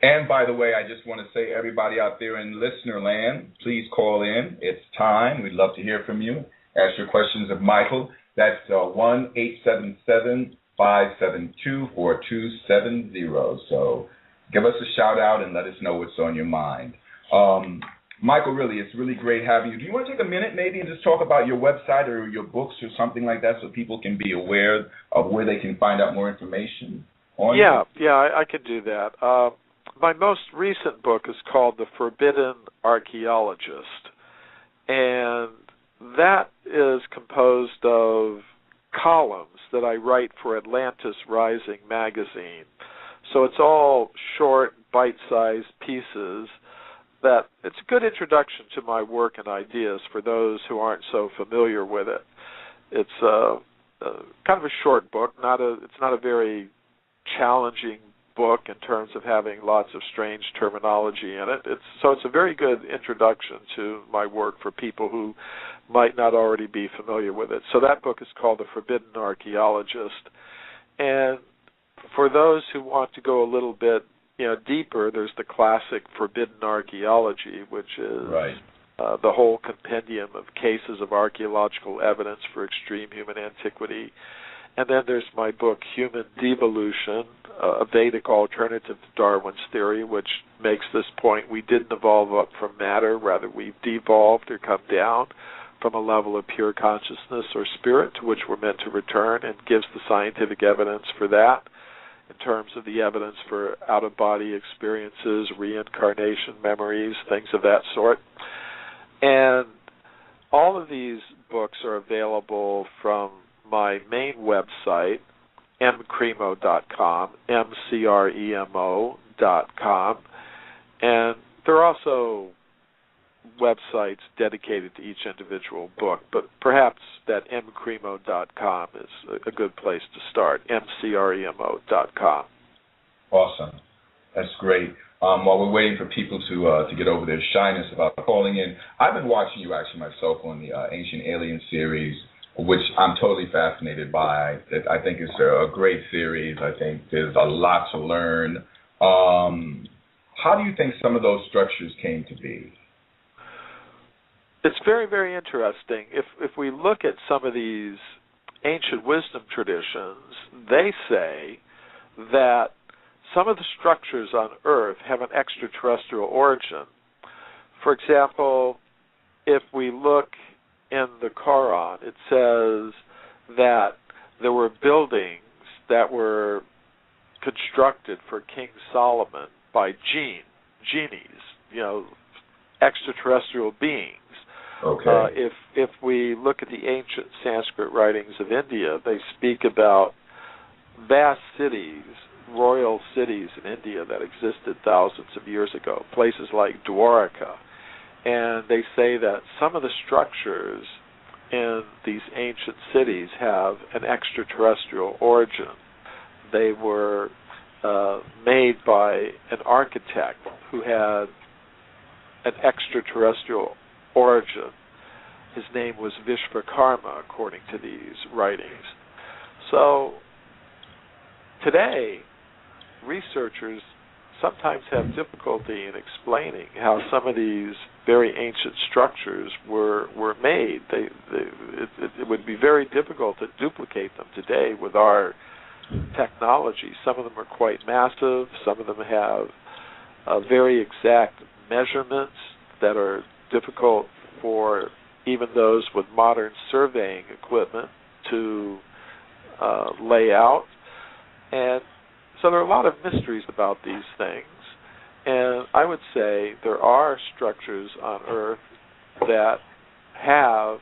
And by the way, I just want to say, everybody out there in listener land, please call in. It's time. We'd love to hear from you. Ask your questions of Michael. That's 1-877-572-4270. So give us a shout out and let us know what's on your mind. Michael, really, it's really great having you. Do you want to take a minute maybe and just talk about your website or your books or something like that so people can be aware of where they can find out more information on you? Yeah, I could do that. My most recent book is called The Forbidden Archeologist, and that is composed of columns that I write for Atlantis Rising magazine. So it's all short, bite-sized pieces that it's a good introduction to my work and ideas for those who aren't so familiar with it. It's kind of a short book. It's not a very challenging book in terms of having lots of strange terminology in it. It's a very good introduction to my work for people who might not already be familiar with it. So that book is called The Forbidden Archeologist. And for those who want to go a little bit deeper, there's the classic Forbidden Archeology, which is the whole compendium of cases of archaeological evidence for extreme human antiquity. And then there's my book, Human Devolution, a Vedic alternative to Darwin's theory, which makes this point: we didn't evolve up from matter, rather we've devolved or come down from a level of pure consciousness or spirit to which we're meant to return, and gives the scientific evidence for that in terms of the evidence for out-of-body experiences, reincarnation, memories, things of that sort. And all of these books are available from my main website, mcremo.com, mcremo.com, and there are also websites dedicated to each individual book, but perhaps that mcremo.com is a good place to start, mcremo.com. Awesome. That's great. While we're waiting for people to get over their shyness about calling in, I've been watching you actually myself on the Ancient Alien series, which I'm totally fascinated by. I think it's a great series. I think there's a lot to learn. How do you think some of those structures came to be? It's very, very interesting. If we look at some of these ancient wisdom traditions, they say that some of the structures on Earth have an extraterrestrial origin. For example, if we look in the Quran, it says that there were buildings that were constructed for King Solomon by genies, extraterrestrial beings. Okay. If we look at the ancient Sanskrit writings of India, they speak about vast cities, royal cities in India that existed thousands of years ago, places like Dwarka. And they say that some of the structures in these ancient cities have an extraterrestrial origin. They were made by an architect who had an extraterrestrial origin. His name was Vishvakarma, according to these writings. So today, researchers sometimes have difficulty in explaining how some of these very ancient structures were made. It would be very difficult to duplicate them today with our technology. Some of them are quite massive. Some of them have very exact measurements that are difficult for even those with modern surveying equipment to lay out. And so there are a lot of mysteries about these things. And I would say there are structures on Earth that have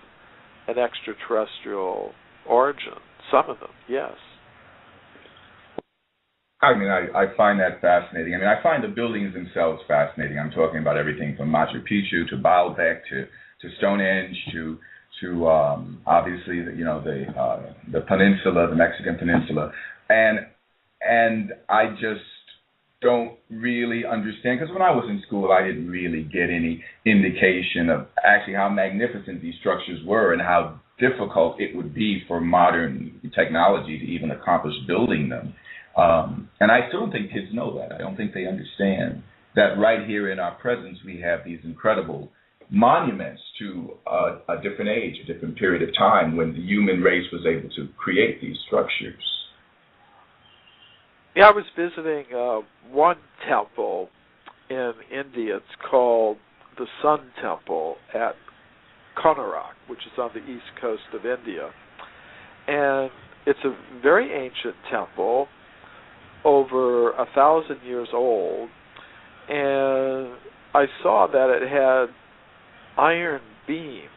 an extraterrestrial origin. Some of them, yes. I mean, I find that fascinating. I mean, I find the buildings themselves fascinating. I'm talking about everything from Machu Picchu to Baalbek to Stonehenge to obviously the peninsula, the Mexican peninsula, and I just don't really understand, because when I was in school, I didn't really get any indication of actually how magnificent these structures were and how difficult it would be for modern technology to even accomplish building them. And I still don't think kids know that. I don't think they understand that right here in our presence we have these incredible monuments to a different age, a different period of time when the human race was able to create these structures. Yeah, I was visiting one temple in India. It's called the Sun Temple at Konarak, which is on the east coast of India. And it's a very ancient temple, over 1,000 years old. And I saw that it had iron beams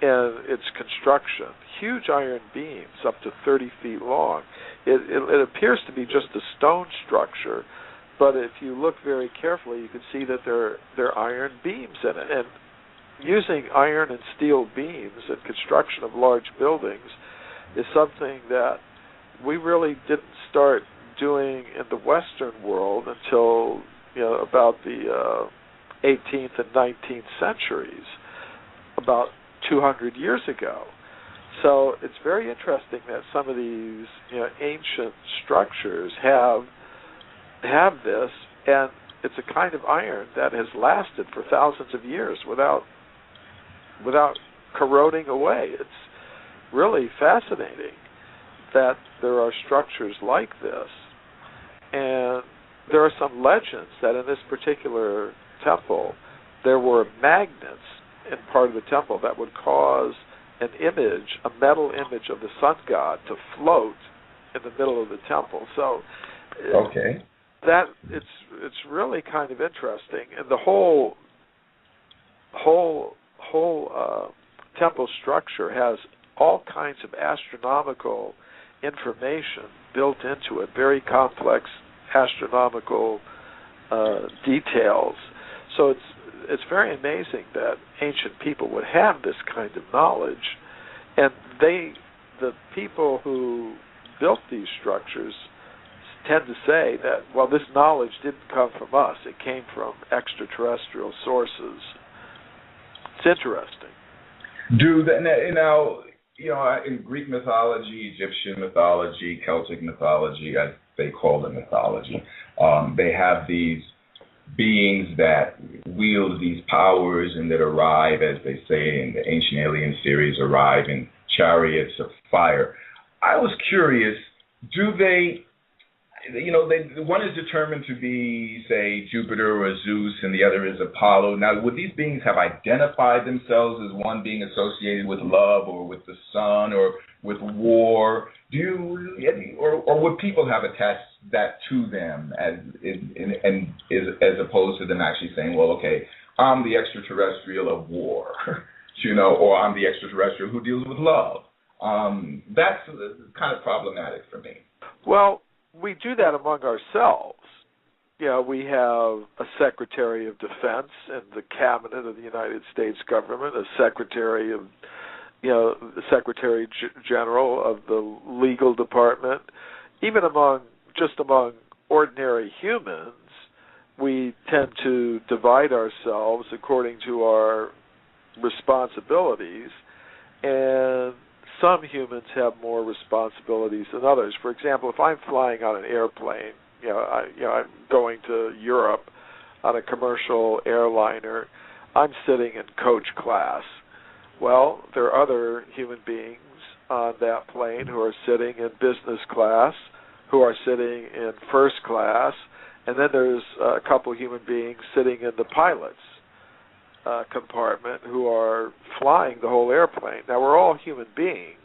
in its construction, huge iron beams up to 30 feet long. It appears to be just a stone structure, but if you look very carefully, you can see that there are iron beams in it. And using iron and steel beams in construction of large buildings is something that we really didn't start doing in the Western world until about the 18th and 19th centuries, about 200 years ago. So it's very interesting that some of these ancient structures have this, and it's a kind of iron that has lasted for thousands of years without corroding away. It's really fascinating that there are structures like this. And there are some legends that in this particular temple there were magnets in part of the temple that would cause an image, a metal image of the sun god, to float in the middle of the temple. So okay, that it's really kind of interesting, and the whole temple structure has all kinds of astronomical information built into it, very complex astronomical details. So it's very amazing that ancient people would have this kind of knowledge, and the people who built these structures tend to say that, well, this knowledge didn't come from us, it came from extraterrestrial sources. It's interesting. In Greek mythology, Egyptian mythology, Celtic mythology, as they call it mythology, they have these beings that wield these powers and that arrive, as they say in the Ancient Alien series, arrive in chariots of fire. I was curious, do they, one is determined to be, say, Jupiter or Zeus, and the other is Apollo. Now, would these beings have identified themselves as one being associated with love or with the sun or with war? Or would people have attached that to them as opposed to them actually saying, well, okay, I'm the extraterrestrial of war, or I'm the extraterrestrial who deals with love? That's kind of problematic for me. Well, we do that among ourselves. We have a Secretary of Defense in the Cabinet of the United States government, a Secretary of, the Secretary General of the Legal Department. Even among ordinary humans, we tend to divide ourselves according to our responsibilities, and some humans have more responsibilities than others. For example, if I'm flying on an airplane, I'm going to Europe on a commercial airliner, I'm sitting in coach class. Well, there are other human beings on that plane who are sitting in business class, who are sitting in first class, and then there's a couple human beings sitting in the pilot's compartment who are flying the whole airplane. Now, we're all human beings,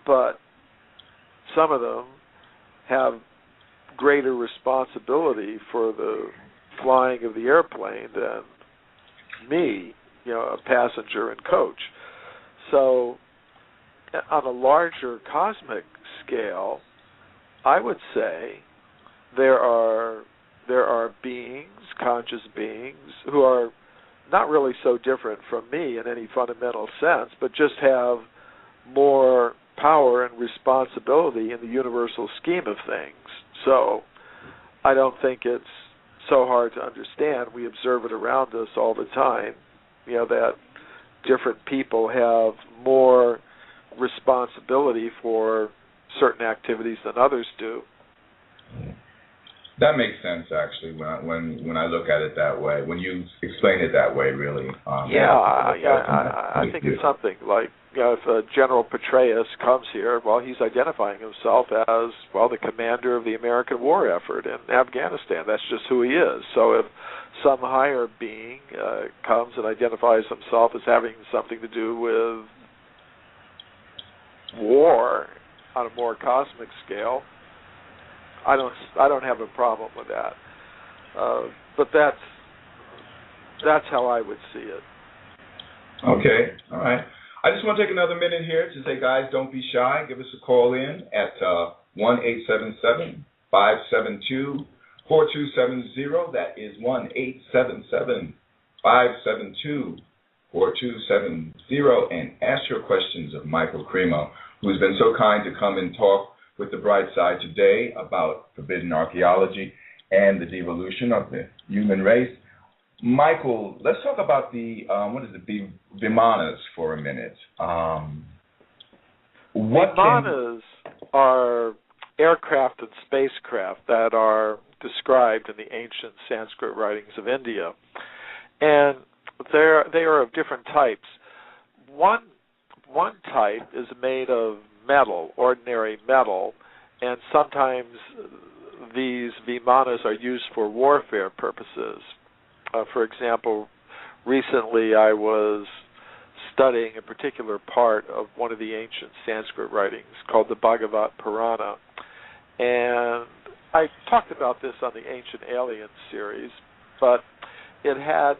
but some of them have greater responsibility for the flying of the airplane than me, a passenger in coach. So on a larger cosmic scale, I would say there are beings, conscious beings, who are not really so different from me in any fundamental sense, but just have more power and responsibility in the universal scheme of things. So I don't think it's so hard to understand. We observe it around us all the time, that different people have more responsibility for certain activities than others do. That makes sense, actually, when I look at it that way. When you explain it that way, really. I think it's something like, if General Petraeus comes here, well, he's identifying himself as, well, the commander of the American war effort in Afghanistan. That's just who he is. So if some higher being comes and identifies himself as having something to do with war on a more cosmic scale, I don't have a problem with that. But that's how I would see it. Okay, all right. I just want to take another minute here to say, guys, don't be shy. Give us a call in at 1-877-572-4270. That is 1-877-572-4270, and ask your questions of Michael Cremo, who's been so kind to come and talk with the bright side today about forbidden archaeology and the devolution of the human race. Michael, let's talk about the Vimanas for a minute. Vimanas are aircraft and spacecraft that are described in the ancient Sanskrit writings of India, and they are of different types. One type is made of metal, ordinary metal, and sometimes these Vimanas are used for warfare purposes. For example, recently I was studying a particular part of one of the ancient Sanskrit writings called the Bhagavad Purana, and I talked about this on the Ancient Aliens series, but it had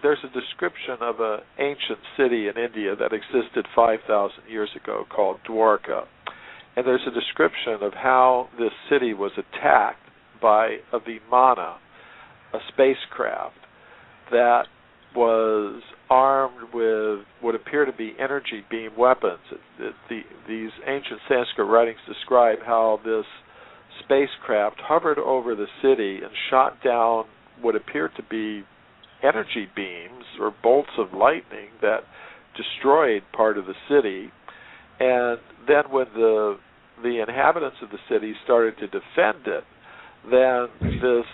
there's a description of an ancient city in India that existed 5,000 years ago called Dwarka. And there's a description of how this city was attacked by a Vimana, a spacecraft that was armed with what appear to be energy beam weapons. These ancient Sanskrit writings describe how this spacecraft hovered over the city and shot down what appeared to be energy beams or bolts of lightning that destroyed part of the city. And then when the inhabitants of the city started to defend it, then this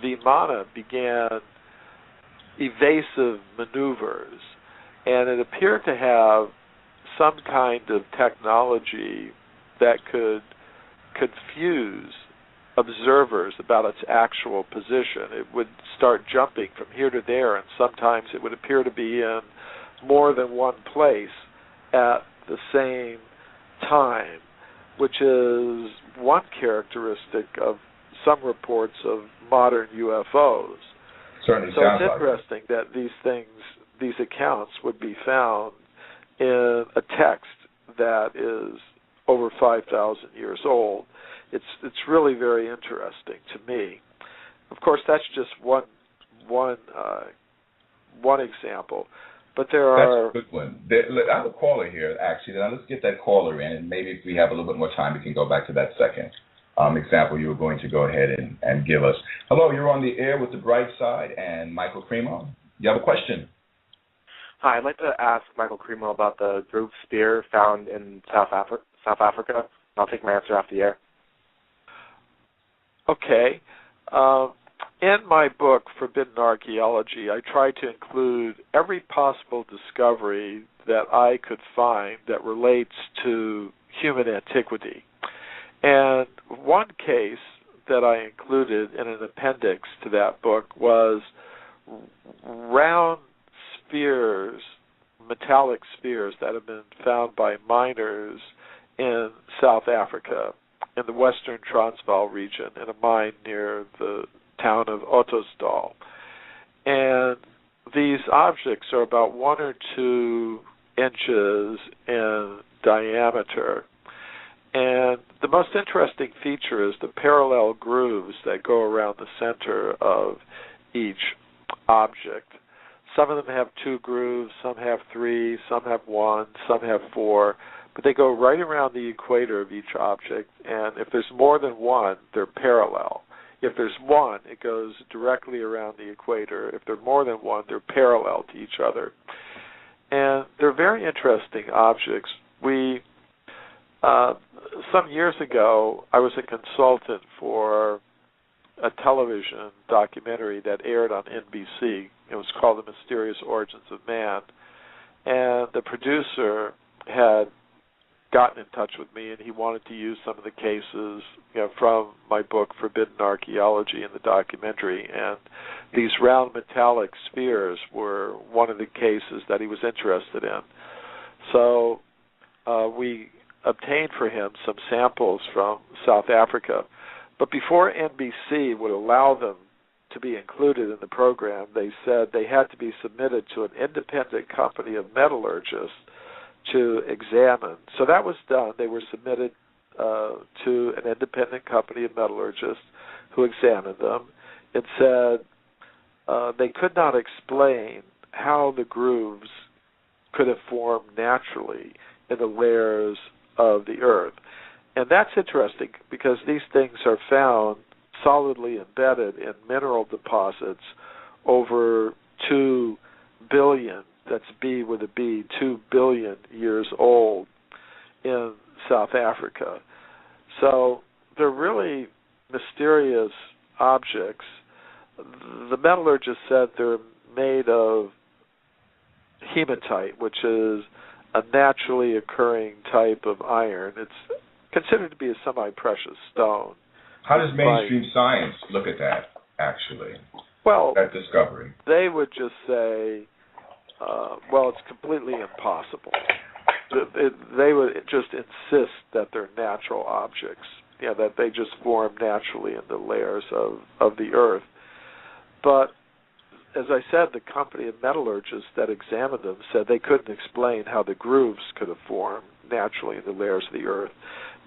Vimana began evasive maneuvers, and it appeared to have some kind of technology that could confuse observers about its actual position. It would start jumping from here to there, and sometimes it would appear to be in more than one place at the same time, which is one characteristic of some reports of modern UFOs. Certainly so sounds it's interesting that these accounts would be found in a text that is over 5,000 years old. It's really very interesting to me. Of course, that's just one example, but there are. That's a good one. I have a caller here, actually. Now let's get that caller in, and maybe if we have a little bit more time, we can go back to that second example you were going to go ahead and give us. Hello, you're on the air with The Bright Side and Michael Cremo. You have a question? Hi, I'd like to ask Michael Cremo about the groove spear found in South Africa. I'll take my answer off the air. Okay. In my book, Forbidden Archeology, I try to include every possible discovery that I could find that relates to human antiquity. And one case that I included in an appendix to that book was round spheres, metallic spheres that have been found by miners in South Africa, in the western Transvaal region, in a mine near the town of Ottosdal. And these objects are about 1 or 2 inches in diameter. And the most interesting feature is the parallel grooves that go around the center of each object. Some of them have 2 grooves, some have 3, some have 1, some have 4, but they go right around the equator of each object, and if there's more than one, they're parallel. If there's one, it goes directly around the equator. If there are more than one, they're parallel to each other. And they're very interesting objects. Some years ago, I was a consultant for a television documentary that aired on NBC. It was called The Mysterious Origins of Man. And the producer had gotten in touch with me, and he wanted to use some of the cases from my book, Forbidden Archeology, in the documentary. And these round metallic spheres were one of the cases that he was interested in. So we obtained for him some samples from South Africa. But before NBC would allow them to be included in the program, they said they had to be submitted to an independent company of metallurgists to examine. So that was done. They were submitted to an independent company of metallurgists who examined them and said they could not explain how the grooves could have formed naturally in the layers of the earth. And that's interesting because these things are found solidly embedded in mineral deposits over 2 billion, that's B with a B, 2 billion years old in South Africa. So they're really mysterious objects. The metallurgist said they're made of hematite, which is a naturally occurring type of iron. It's considered to be a semi-precious stone. How does mainstream science look at that, actually? Well, that discovery? They would just say, well, it's completely impossible. They would just insist that they're natural objects, that they just form naturally in the layers of the earth. But as I said, the company of metallurgists that examined them said they couldn't explain how the grooves could have formed naturally in the layers of the earth.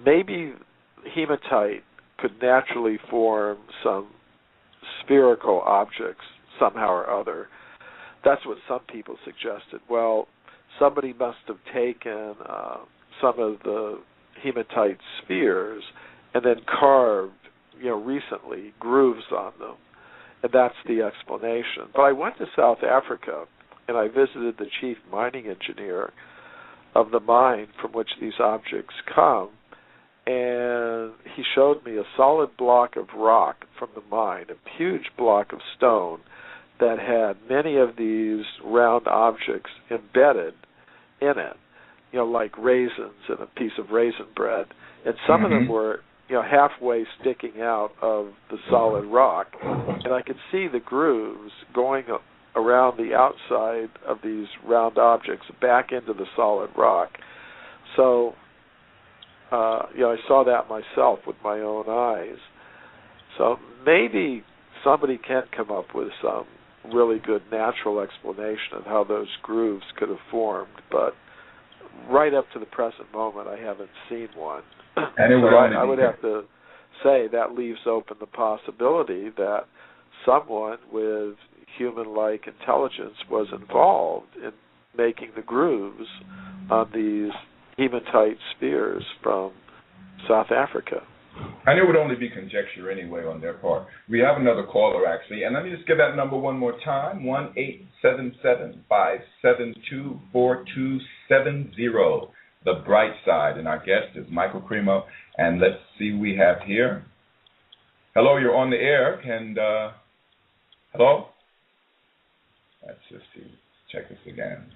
Maybe hematite could naturally form some spherical objects somehow or other. That's what some people suggested. Well, somebody must have taken some of the hematite spheres and then carved, recently grooves on them. And that's the explanation. But I went to South Africa and I visited the chief mining engineer of the mine from which these objects come, and he showed me a solid block of rock from the mine, a huge block of stone that had many of these round objects embedded in it, like raisins in a piece of raisin bread. And some of them were, halfway sticking out of the solid rock. And I could see the grooves going around the outside of these round objects back into the solid rock. So, I saw that myself with my own eyes. So maybe somebody can come up with some really good natural explanation of how those grooves could have formed, but right up to the present moment, I haven't seen one. And I would have to say that leaves open the possibility that someone with human-like intelligence was involved in making the grooves on these hematite spheres from South Africa. And it would only be conjecture anyway on their part. We have another caller, actually, and let me just give that number one more time, 1-877-572-4270, The Bright Side. And our guest is Michael Cremo, and let's see who we have here. Hello, you're on the air. Hello? Let's just see. Check this again.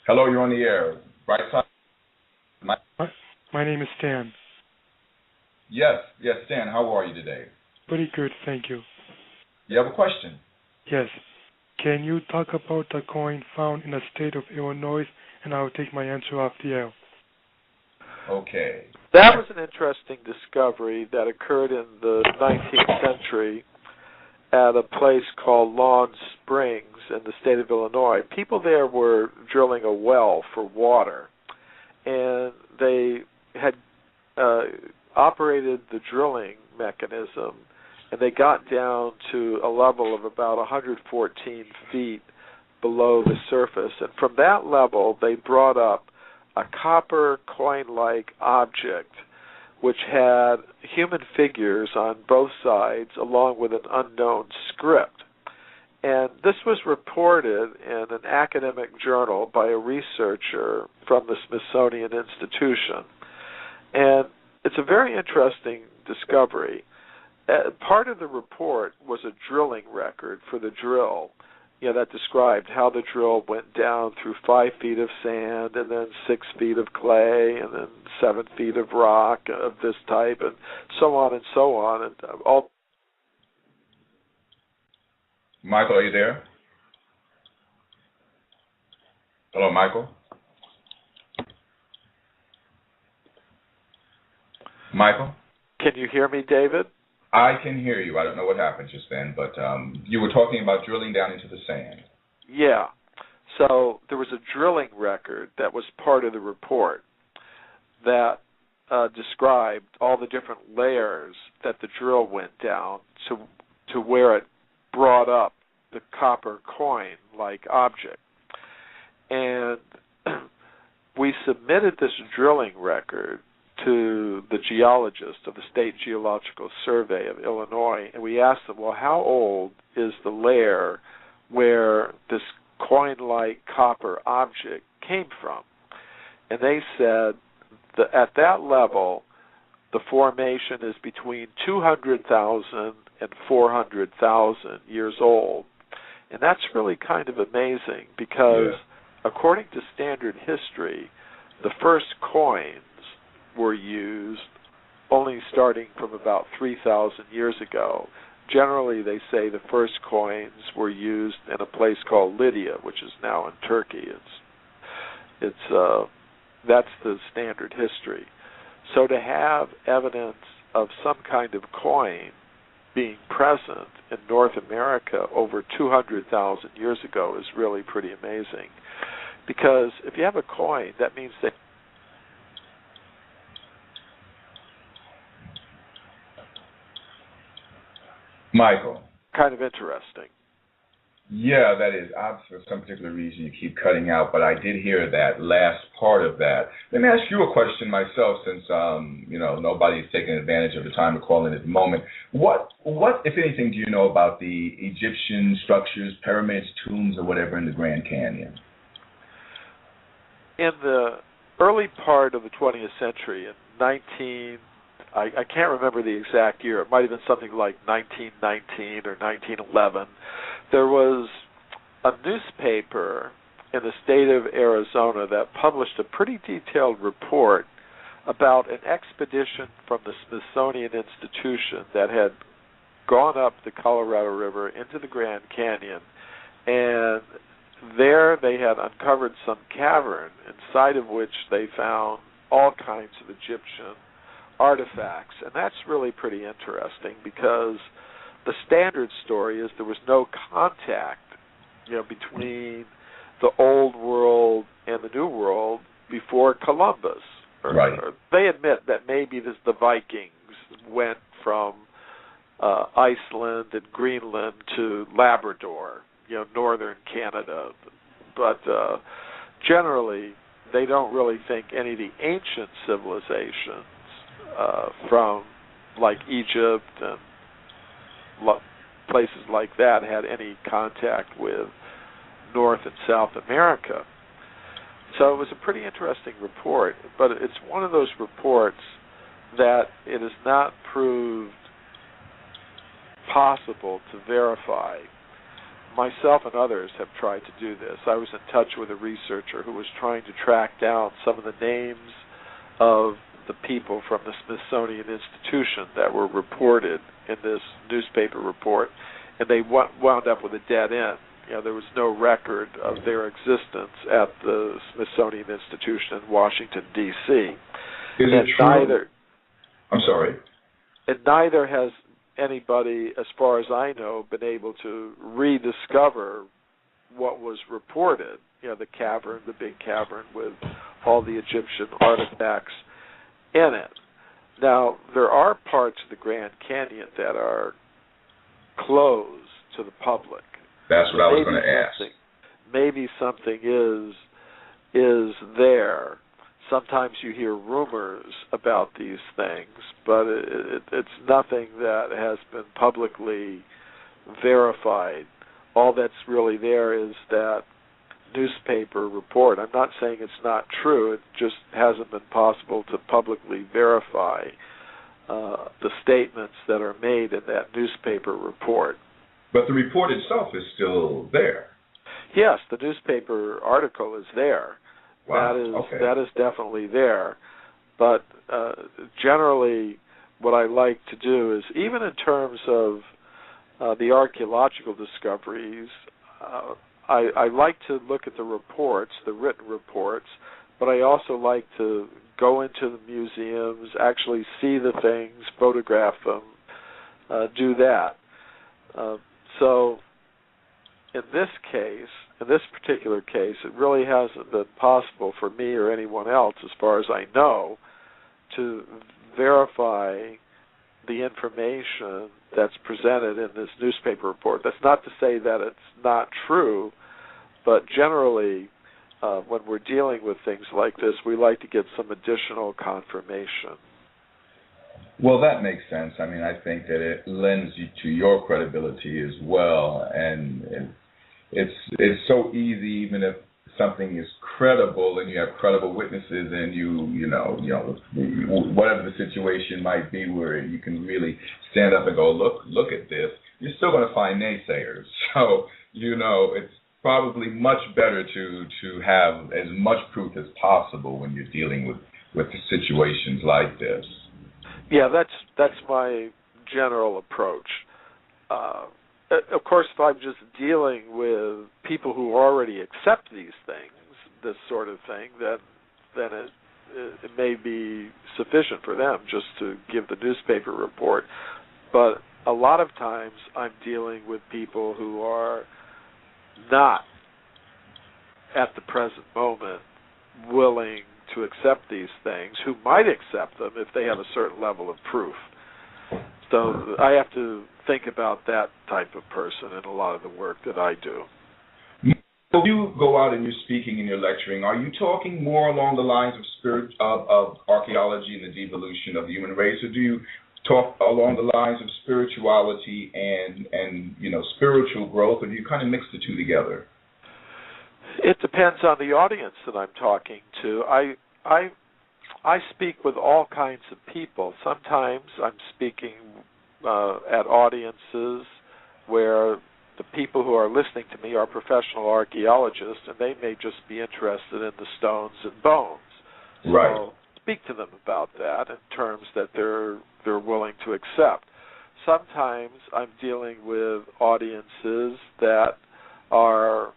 Hello, you're on the air. Bright Side. My name is Stan. Yes, Stan, how are you today? Pretty good, thank you. You have a question? Yes. Can you talk about the coin found in the state of Illinois, and I'll take my answer off the air. Okay. That was an interesting discovery that occurred in the 19th century at a place called Lawn Springs in the state of Illinois. People there were drilling a well for water, and they had operated the drilling mechanism, and they got down to a level of about 114 feet below the surface. And from that level, they brought up a copper coin-like object which had human figures on both sides along with an unknown script. And this was reported in an academic journal by a researcher from the Smithsonian Institution. And it's a very interesting discovery. Part of the report was a drilling record for the drill, that described how the drill went down through 5 feet of sand and then 6 feet of clay and then 7 feet of rock of this type and so on and so on. And all. Michael, are you there? Hello, Michael? Michael? Can you hear me, David? I can hear you. I don't know what happened just then, but you were talking about drilling down into the sand. Yeah. So there was a drilling record that was part of the report that described all the different layers that the drill went down to where it brought up the copper coin-like object. And we submitted this drilling record to the geologist of the State Geological Survey of Illinois, and we asked them, well, how old is the layer where this coin-like copper object came from? And they said that at that level, the formation is between 200,000 and 400,000 years old. And that's really kind of amazing because, according to standard history, the first coins were used only starting from about 3,000 years ago. Generally, they say the first coins were used in a place called Lydia, which is now in Turkey. That's the standard history. So to have evidence of some kind of coin being present in North America over 200,000 years ago is really pretty amazing. Because if you have a coin, that means that Michael. kind of interesting. Yeah, that is. For some particular reason, you keep cutting out, but I did hear that last part of that. Let me ask you a question myself, since nobody's taking advantage of the time of calling at the moment. What, if anything, do you know about the Egyptian structures, pyramids, tombs, or whatever in the Grand Canyon? In the early part of the 20th century, in I can't remember the exact year. It might have been something like 1919 or 1911. There was a newspaper in the state of Arizona that published a pretty detailed report about an expedition from the Smithsonian Institution that had gone up the Colorado River into the Grand Canyon, and there they had uncovered some cavern inside of which they found all kinds of Egyptian artifacts. And that's really pretty interesting, because the standard story is there was no contact, between the old world and the new world before Columbus. Right. Or they admit that maybe the Vikings went from Iceland and Greenland to Labrador, northern Canada. But generally, they don't really think any of the ancient civilizations from like Egypt and places like that had any contact with North and South America. So it was a pretty interesting report, but it's one of those reports that it is not proved possible to verify. Myself and others have tried to do this. I was in touch with a researcher who was trying to track down some of the names of the people from the Smithsonian Institution that were reported in this newspaper report, and they wound up with a dead end. There was no record of their existence at the Smithsonian Institution in Washington, D.C. Is it true? I'm sorry. And neither has anybody, as far as I know, been able to rediscover what was reported. The cavern, the big cavern with all the Egyptian artifacts in it. Now, there are parts of the Grand Canyon that are closed to the public. That's what I was going to ask. Maybe something is there. Sometimes you hear rumors about these things, but it's nothing that has been publicly verified. All that's really there is that newspaper report. I'm not saying it's not true. It just hasn't been possible to publicly verify the statements that are made in that newspaper report. But the report itself is still there. Yes, the newspaper article is there. Wow. That is definitely there. But generally, what I like to do is, even in terms of the archeological discoveries, I like to look at the reports, the written reports, but I also like to go into the museums, actually see the things, photograph them, do that. So in this case, in this particular case, it really hasn't been possible for me or anyone else, as far as I know, to verify the information that's presented in this newspaper report. That's not to say that it's not true, but generally, when we're dealing with things like this, we like to get some additional confirmation. Well, that makes sense. I mean, I think that it lends you to your credibility as well, and it's so easy, even if something is credible and you have credible witnesses, and you know whatever the situation might be, where you can really stand up and go, look at this. You're still going to find naysayers. So it's probably much better to have as much proof as possible when you're dealing with situations like this. Yeah, that's my general approach. Of course, if I'm just dealing with people who already accept these things, this sort of thing, then it may be sufficient for them just to give the newspaper report. But a lot of times I'm dealing with people who are not, at the present moment, willing to accept these things, who might accept them if they have a certain level of proof. So I have to think about that type of person in a lot of the work that I do. When you go out and you're speaking and you're lecturing, are you talking more along the lines of archaeology and the devolution of the human race, or do you talk along the lines of spirituality and spiritual growth, or do you kind of mix the two together? It depends on the audience that I'm talking to. I speak with all kinds of people. Sometimes I'm speaking at audiences where the people who are listening to me are professional archaeologists, and they may just be interested in the stones and bones. Right. So speak to them about that in terms that they're willing to accept. Sometimes I'm dealing with audiences that are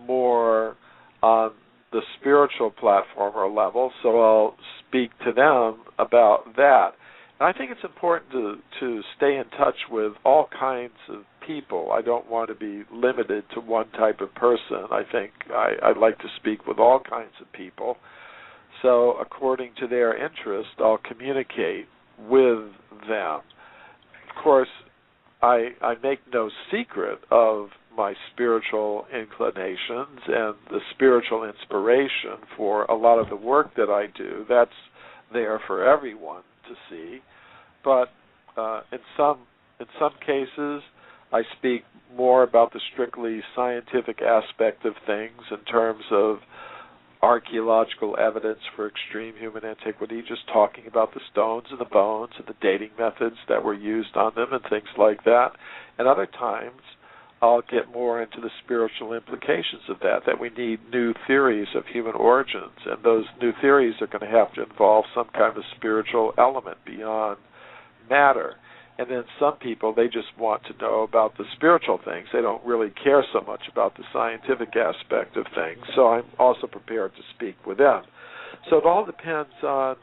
more on the spiritual platform or level, so I'll speak to them about that. And I think it's important to stay in touch with all kinds of people. I don't want to be limited to one type of person. I think I'd like to speak with all kinds of people. So according to their interest, I'll communicate with them. Of course, I make no secret of my spiritual inclinations and the spiritual inspiration for a lot of the work that I do. That's there for everyone to see. But in some cases, I speak more about the strictly scientific aspect of things in terms of archeological evidence for extreme human antiquity, just talking about the stones and the bones and the dating methods that were used on them and things like that. And other times, I'll get more into the spiritual implications of that we need new theories of human origins, and those new theories are going to have to involve some kind of spiritual element beyond matter. And then some people, they just want to know about the spiritual things. They don't really care so much about the scientific aspect of things. So I'm also prepared to speak with them. So it all depends on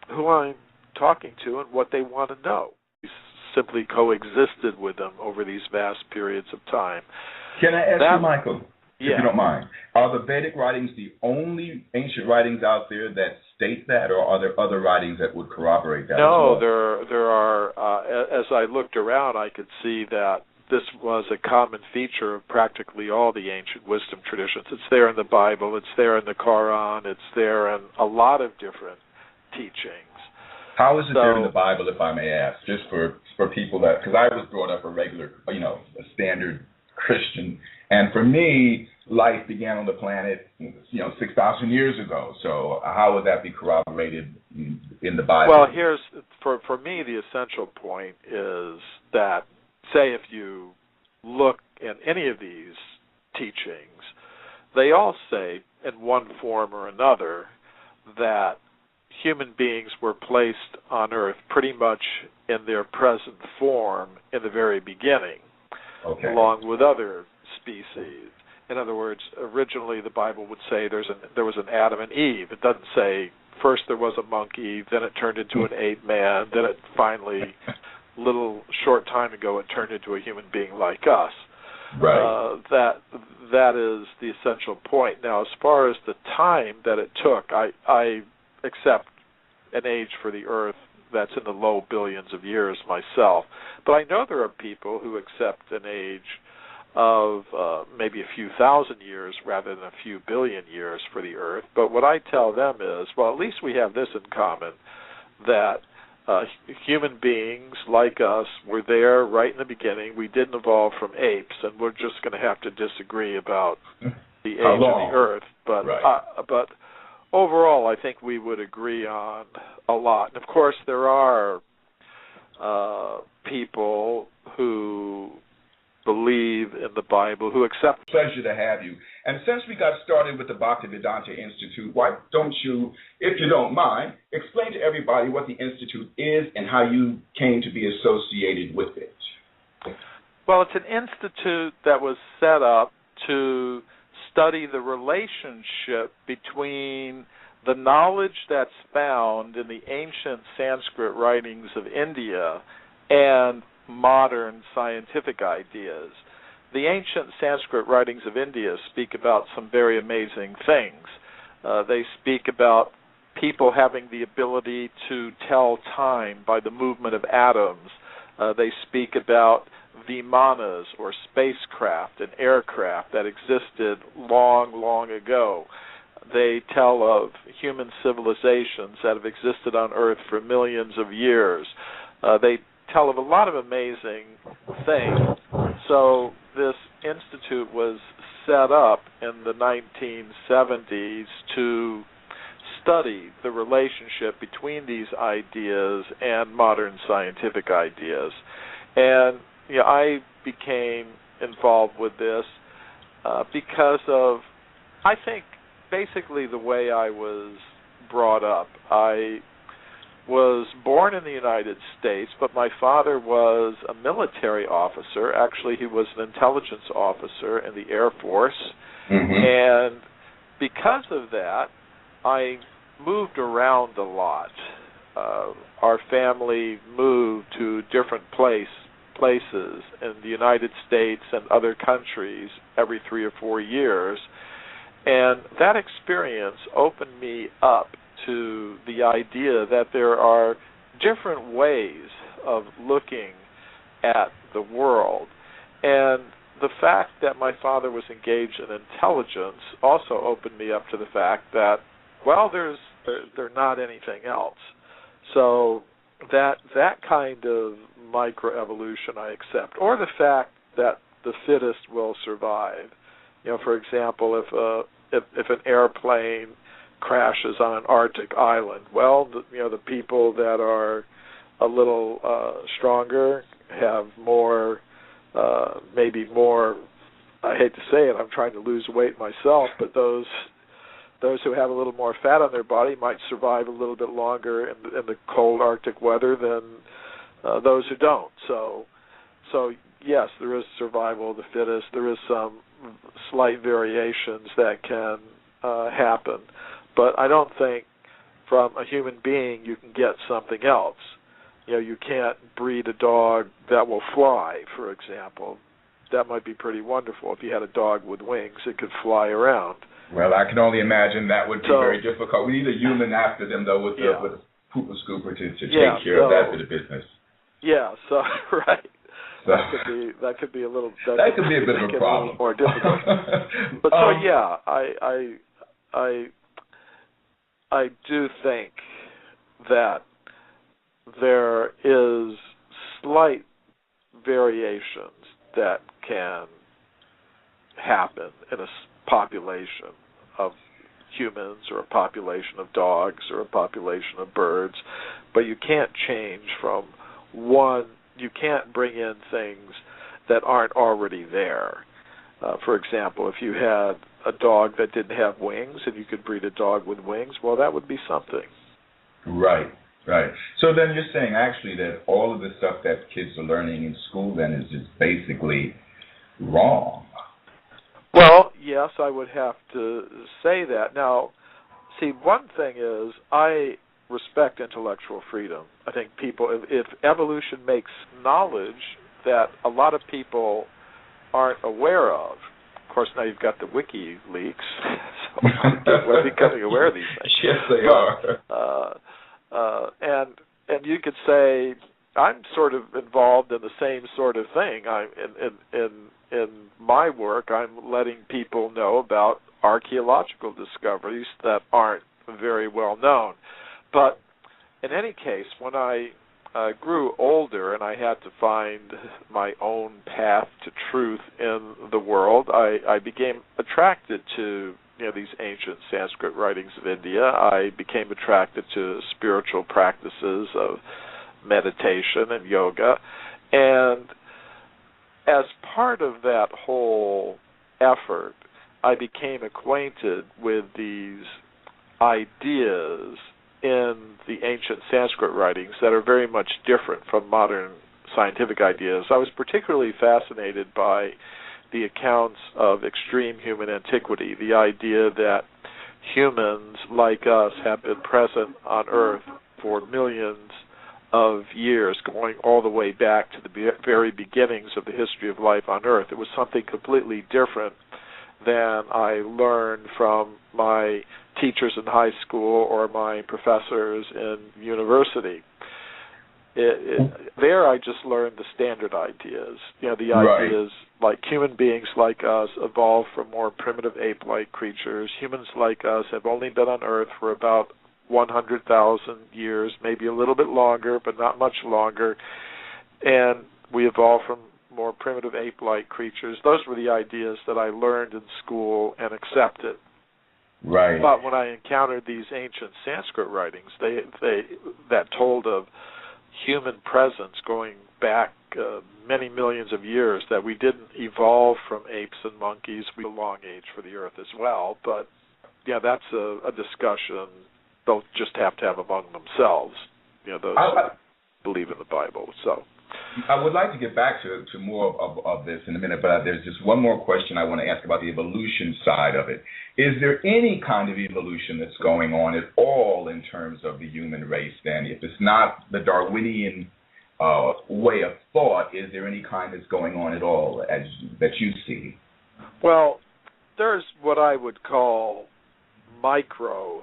who I'm talking to and what they want to know. We simply coexisted with them over these vast periods of time. Can I ask you, Michael, if Yeah. you don't mind, are the Vedic writings the only ancient writings out there that state that, or are there other writings that would corroborate that? No, as well? there are. As I looked around, I could see that this was a common feature of practically all the ancient wisdom traditions. It's there in the Bible, it's there in the Quran, it's there in a lot of different teachings. How is it there in the Bible, if I may ask, just for people that, because I was brought up a regular, a standard Christian, and for me, life began on the planet, 6,000 years ago. So how would that be corroborated in the Bible? Well, here's, for me, the essential point is that, say if you look in any of these teachings, they all say, in one form or another, that human beings were placed on Earth pretty much in their present form in the very beginning, along with other species. In other words, originally the Bible would say there was an Adam and Eve. It doesn't say first there was a monkey, then it turned into an ape-man, then it finally, little short time ago, it turned into a human being like us. Right. That is the essential point. Now, as far as the time that it took, I accept an age for the Earth that's in the low billions of years myself. But I know there are people who accept an age of maybe a few thousand years rather than a few billion years for the Earth. But what I tell them is, well, at least we have this in common, that human beings like us were there right in the beginning. We didn't evolve from apes, and we're just going to have to disagree about the age of the Earth. But but overall, I think we would agree on a lot. And of course, there are people who believe in the Bible, who accept. Pleasure to have you. And since we got started with the Bhaktivedanta Institute, why don't you, if you don't mind, explain to everybody what the Institute is and how you came to be associated with it? Well, it's an institute that was set up to study the relationship between the knowledge that's found in the ancient Sanskrit writings of India and modern scientific ideas. The ancient Sanskrit writings of India speak about some very amazing things. They speak about people having the ability to tell time by the movement of atoms. They speak about vimanas, or spacecraft and aircraft that existed long, long ago. They tell of human civilizations that have existed on Earth for millions of years. They tell of a lot of amazing things. So this institute was set up in the 1970s to study the relationship between these ideas and modern scientific ideas. And I became involved with this because of, I think, basically the way I was brought up. I was born in the United States, but my father was a military officer. Actually, he was an intelligence officer in the Air Force. And because of that, I moved around a lot. Our family moved to different places in the United States and other countries every 3 or 4 years. And that experience opened me up to the idea that there are different ways of looking at the world. And the fact that my father was engaged in intelligence also opened me up to the fact that, well, they're not anything else. So that kind of microevolution I accept, or the fact that the fittest will survive. For example, if an airplane crashes on an Arctic island, well, the people that are a little stronger have more, maybe more. I hate to say it, I'm trying to lose weight myself, but those who have a little more fat on their body might survive a little bit longer in the cold Arctic weather than those who don't. So yes, there is survival of the fittest. There is some slight variations that can happen, but I don't think from a human being you can get something else. You can't breed a dog that will fly, for example. That might be pretty wonderful. If you had a dog with wings, it could fly around. Well, I can only imagine that would be very difficult. We need a human after them, though, with a pooper scooper to take care of that bit of business. Yeah, so, right. So, that could be a little. That could be a bit of a problem. More difficult. But so yeah, I do think that there is slight variations that can happen in a population of humans, or a population of dogs, or a population of birds, but you can't change from one. You can't bring in things that aren't already there. For example, if you had a dog that didn't have wings and you could breed a dog with wings, well, that would be something. Right. So then you're saying actually that all of the stuff that kids are learning in school then is just basically wrong. Well, yes, I would have to say that. Now, see, one thing is I respect intellectual freedom. I think people, if evolution makes knowledge that a lot of people aren't aware of course, now you've got the WikiLeaks, so we're becoming aware of these things. Yes, they are. And you could say, I'm sort of involved in the same sort of thing. In my work, I'm letting people know about archeological discoveries that aren't very well known. But in any case, when I grew older and I had to find my own path to truth in the world, I became attracted to these ancient Sanskrit writings of India. I became attracted to spiritual practices of meditation and yoga. And as part of that whole effort, I became acquainted with these ideas in the ancient Sanskrit writings that are very much different from modern scientific ideas. I was particularly fascinated by the accounts of extreme human antiquity, the idea that humans like us have been present on Earth for millions of years, going all the way back to the very beginnings of the history of life on Earth. It was something completely different than I learned from my teachers in high school or my professors in university. There I just learned the standard ideas. The ideas like human beings like us evolved from more primitive ape-like creatures. Humans like us have only been on Earth for about 100,000 years, maybe a little bit longer, but not much longer. And we evolved from more primitive ape-like creatures. Those were the ideas that I learned in school and accepted. Right. But when I encountered these ancient Sanskrit writings, they that told of human presence going back many millions of years, that we didn't evolve from apes and monkeys. We have a long age for the Earth as well. But, that's a discussion they'll just have to have among themselves, those who believe in the Bible. So I would like to get back to more of this in a minute, but there's just one more question I want to ask about the evolution side of it. Is there any kind of evolution that's going on at all in terms of the human race, then? If it's not the Darwinian way of thought, is there any kind that's going on at all that you see? Well, there's what I would call micro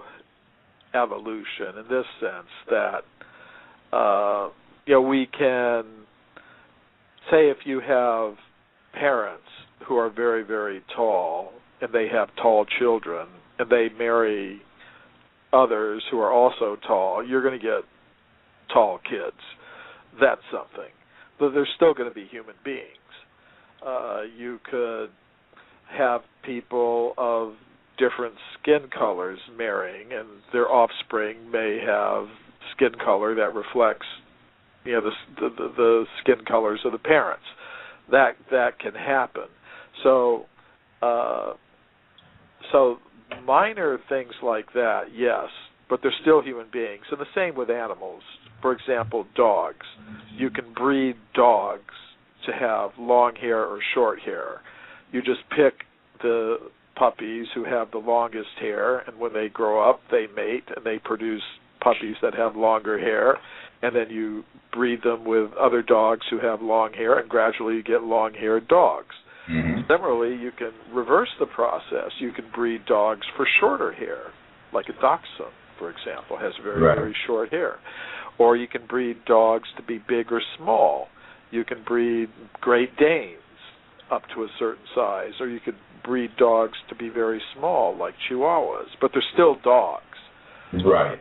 evolution, in this sense that we can say if you have parents who are very, very tall and they have tall children and they marry others who are also tall, you're going to get tall kids. That's something. But they're still going to be human beings. You could have people of different skin colors marrying, and their offspring may have skin color that reflects, the skin colors of the parents. That can happen. So minor things like that, yes, but they're still human beings. And the same with animals. For example, dogs. You can breed dogs to have long hair or short hair. You just pick the puppies who have the longest hair, and when they grow up, they mate, and they produce puppies that have longer hair, and then you breed them with other dogs who have long hair, and gradually you get long-haired dogs. Mm-hmm. Similarly, you can reverse the process. You can breed dogs for shorter hair, like a dachshund, for example, has very, very short hair. Or you can breed dogs to be big or small. You can breed Great Danes up to a certain size, or you could breed dogs to be very small, like Chihuahuas, but they're still dogs. Right.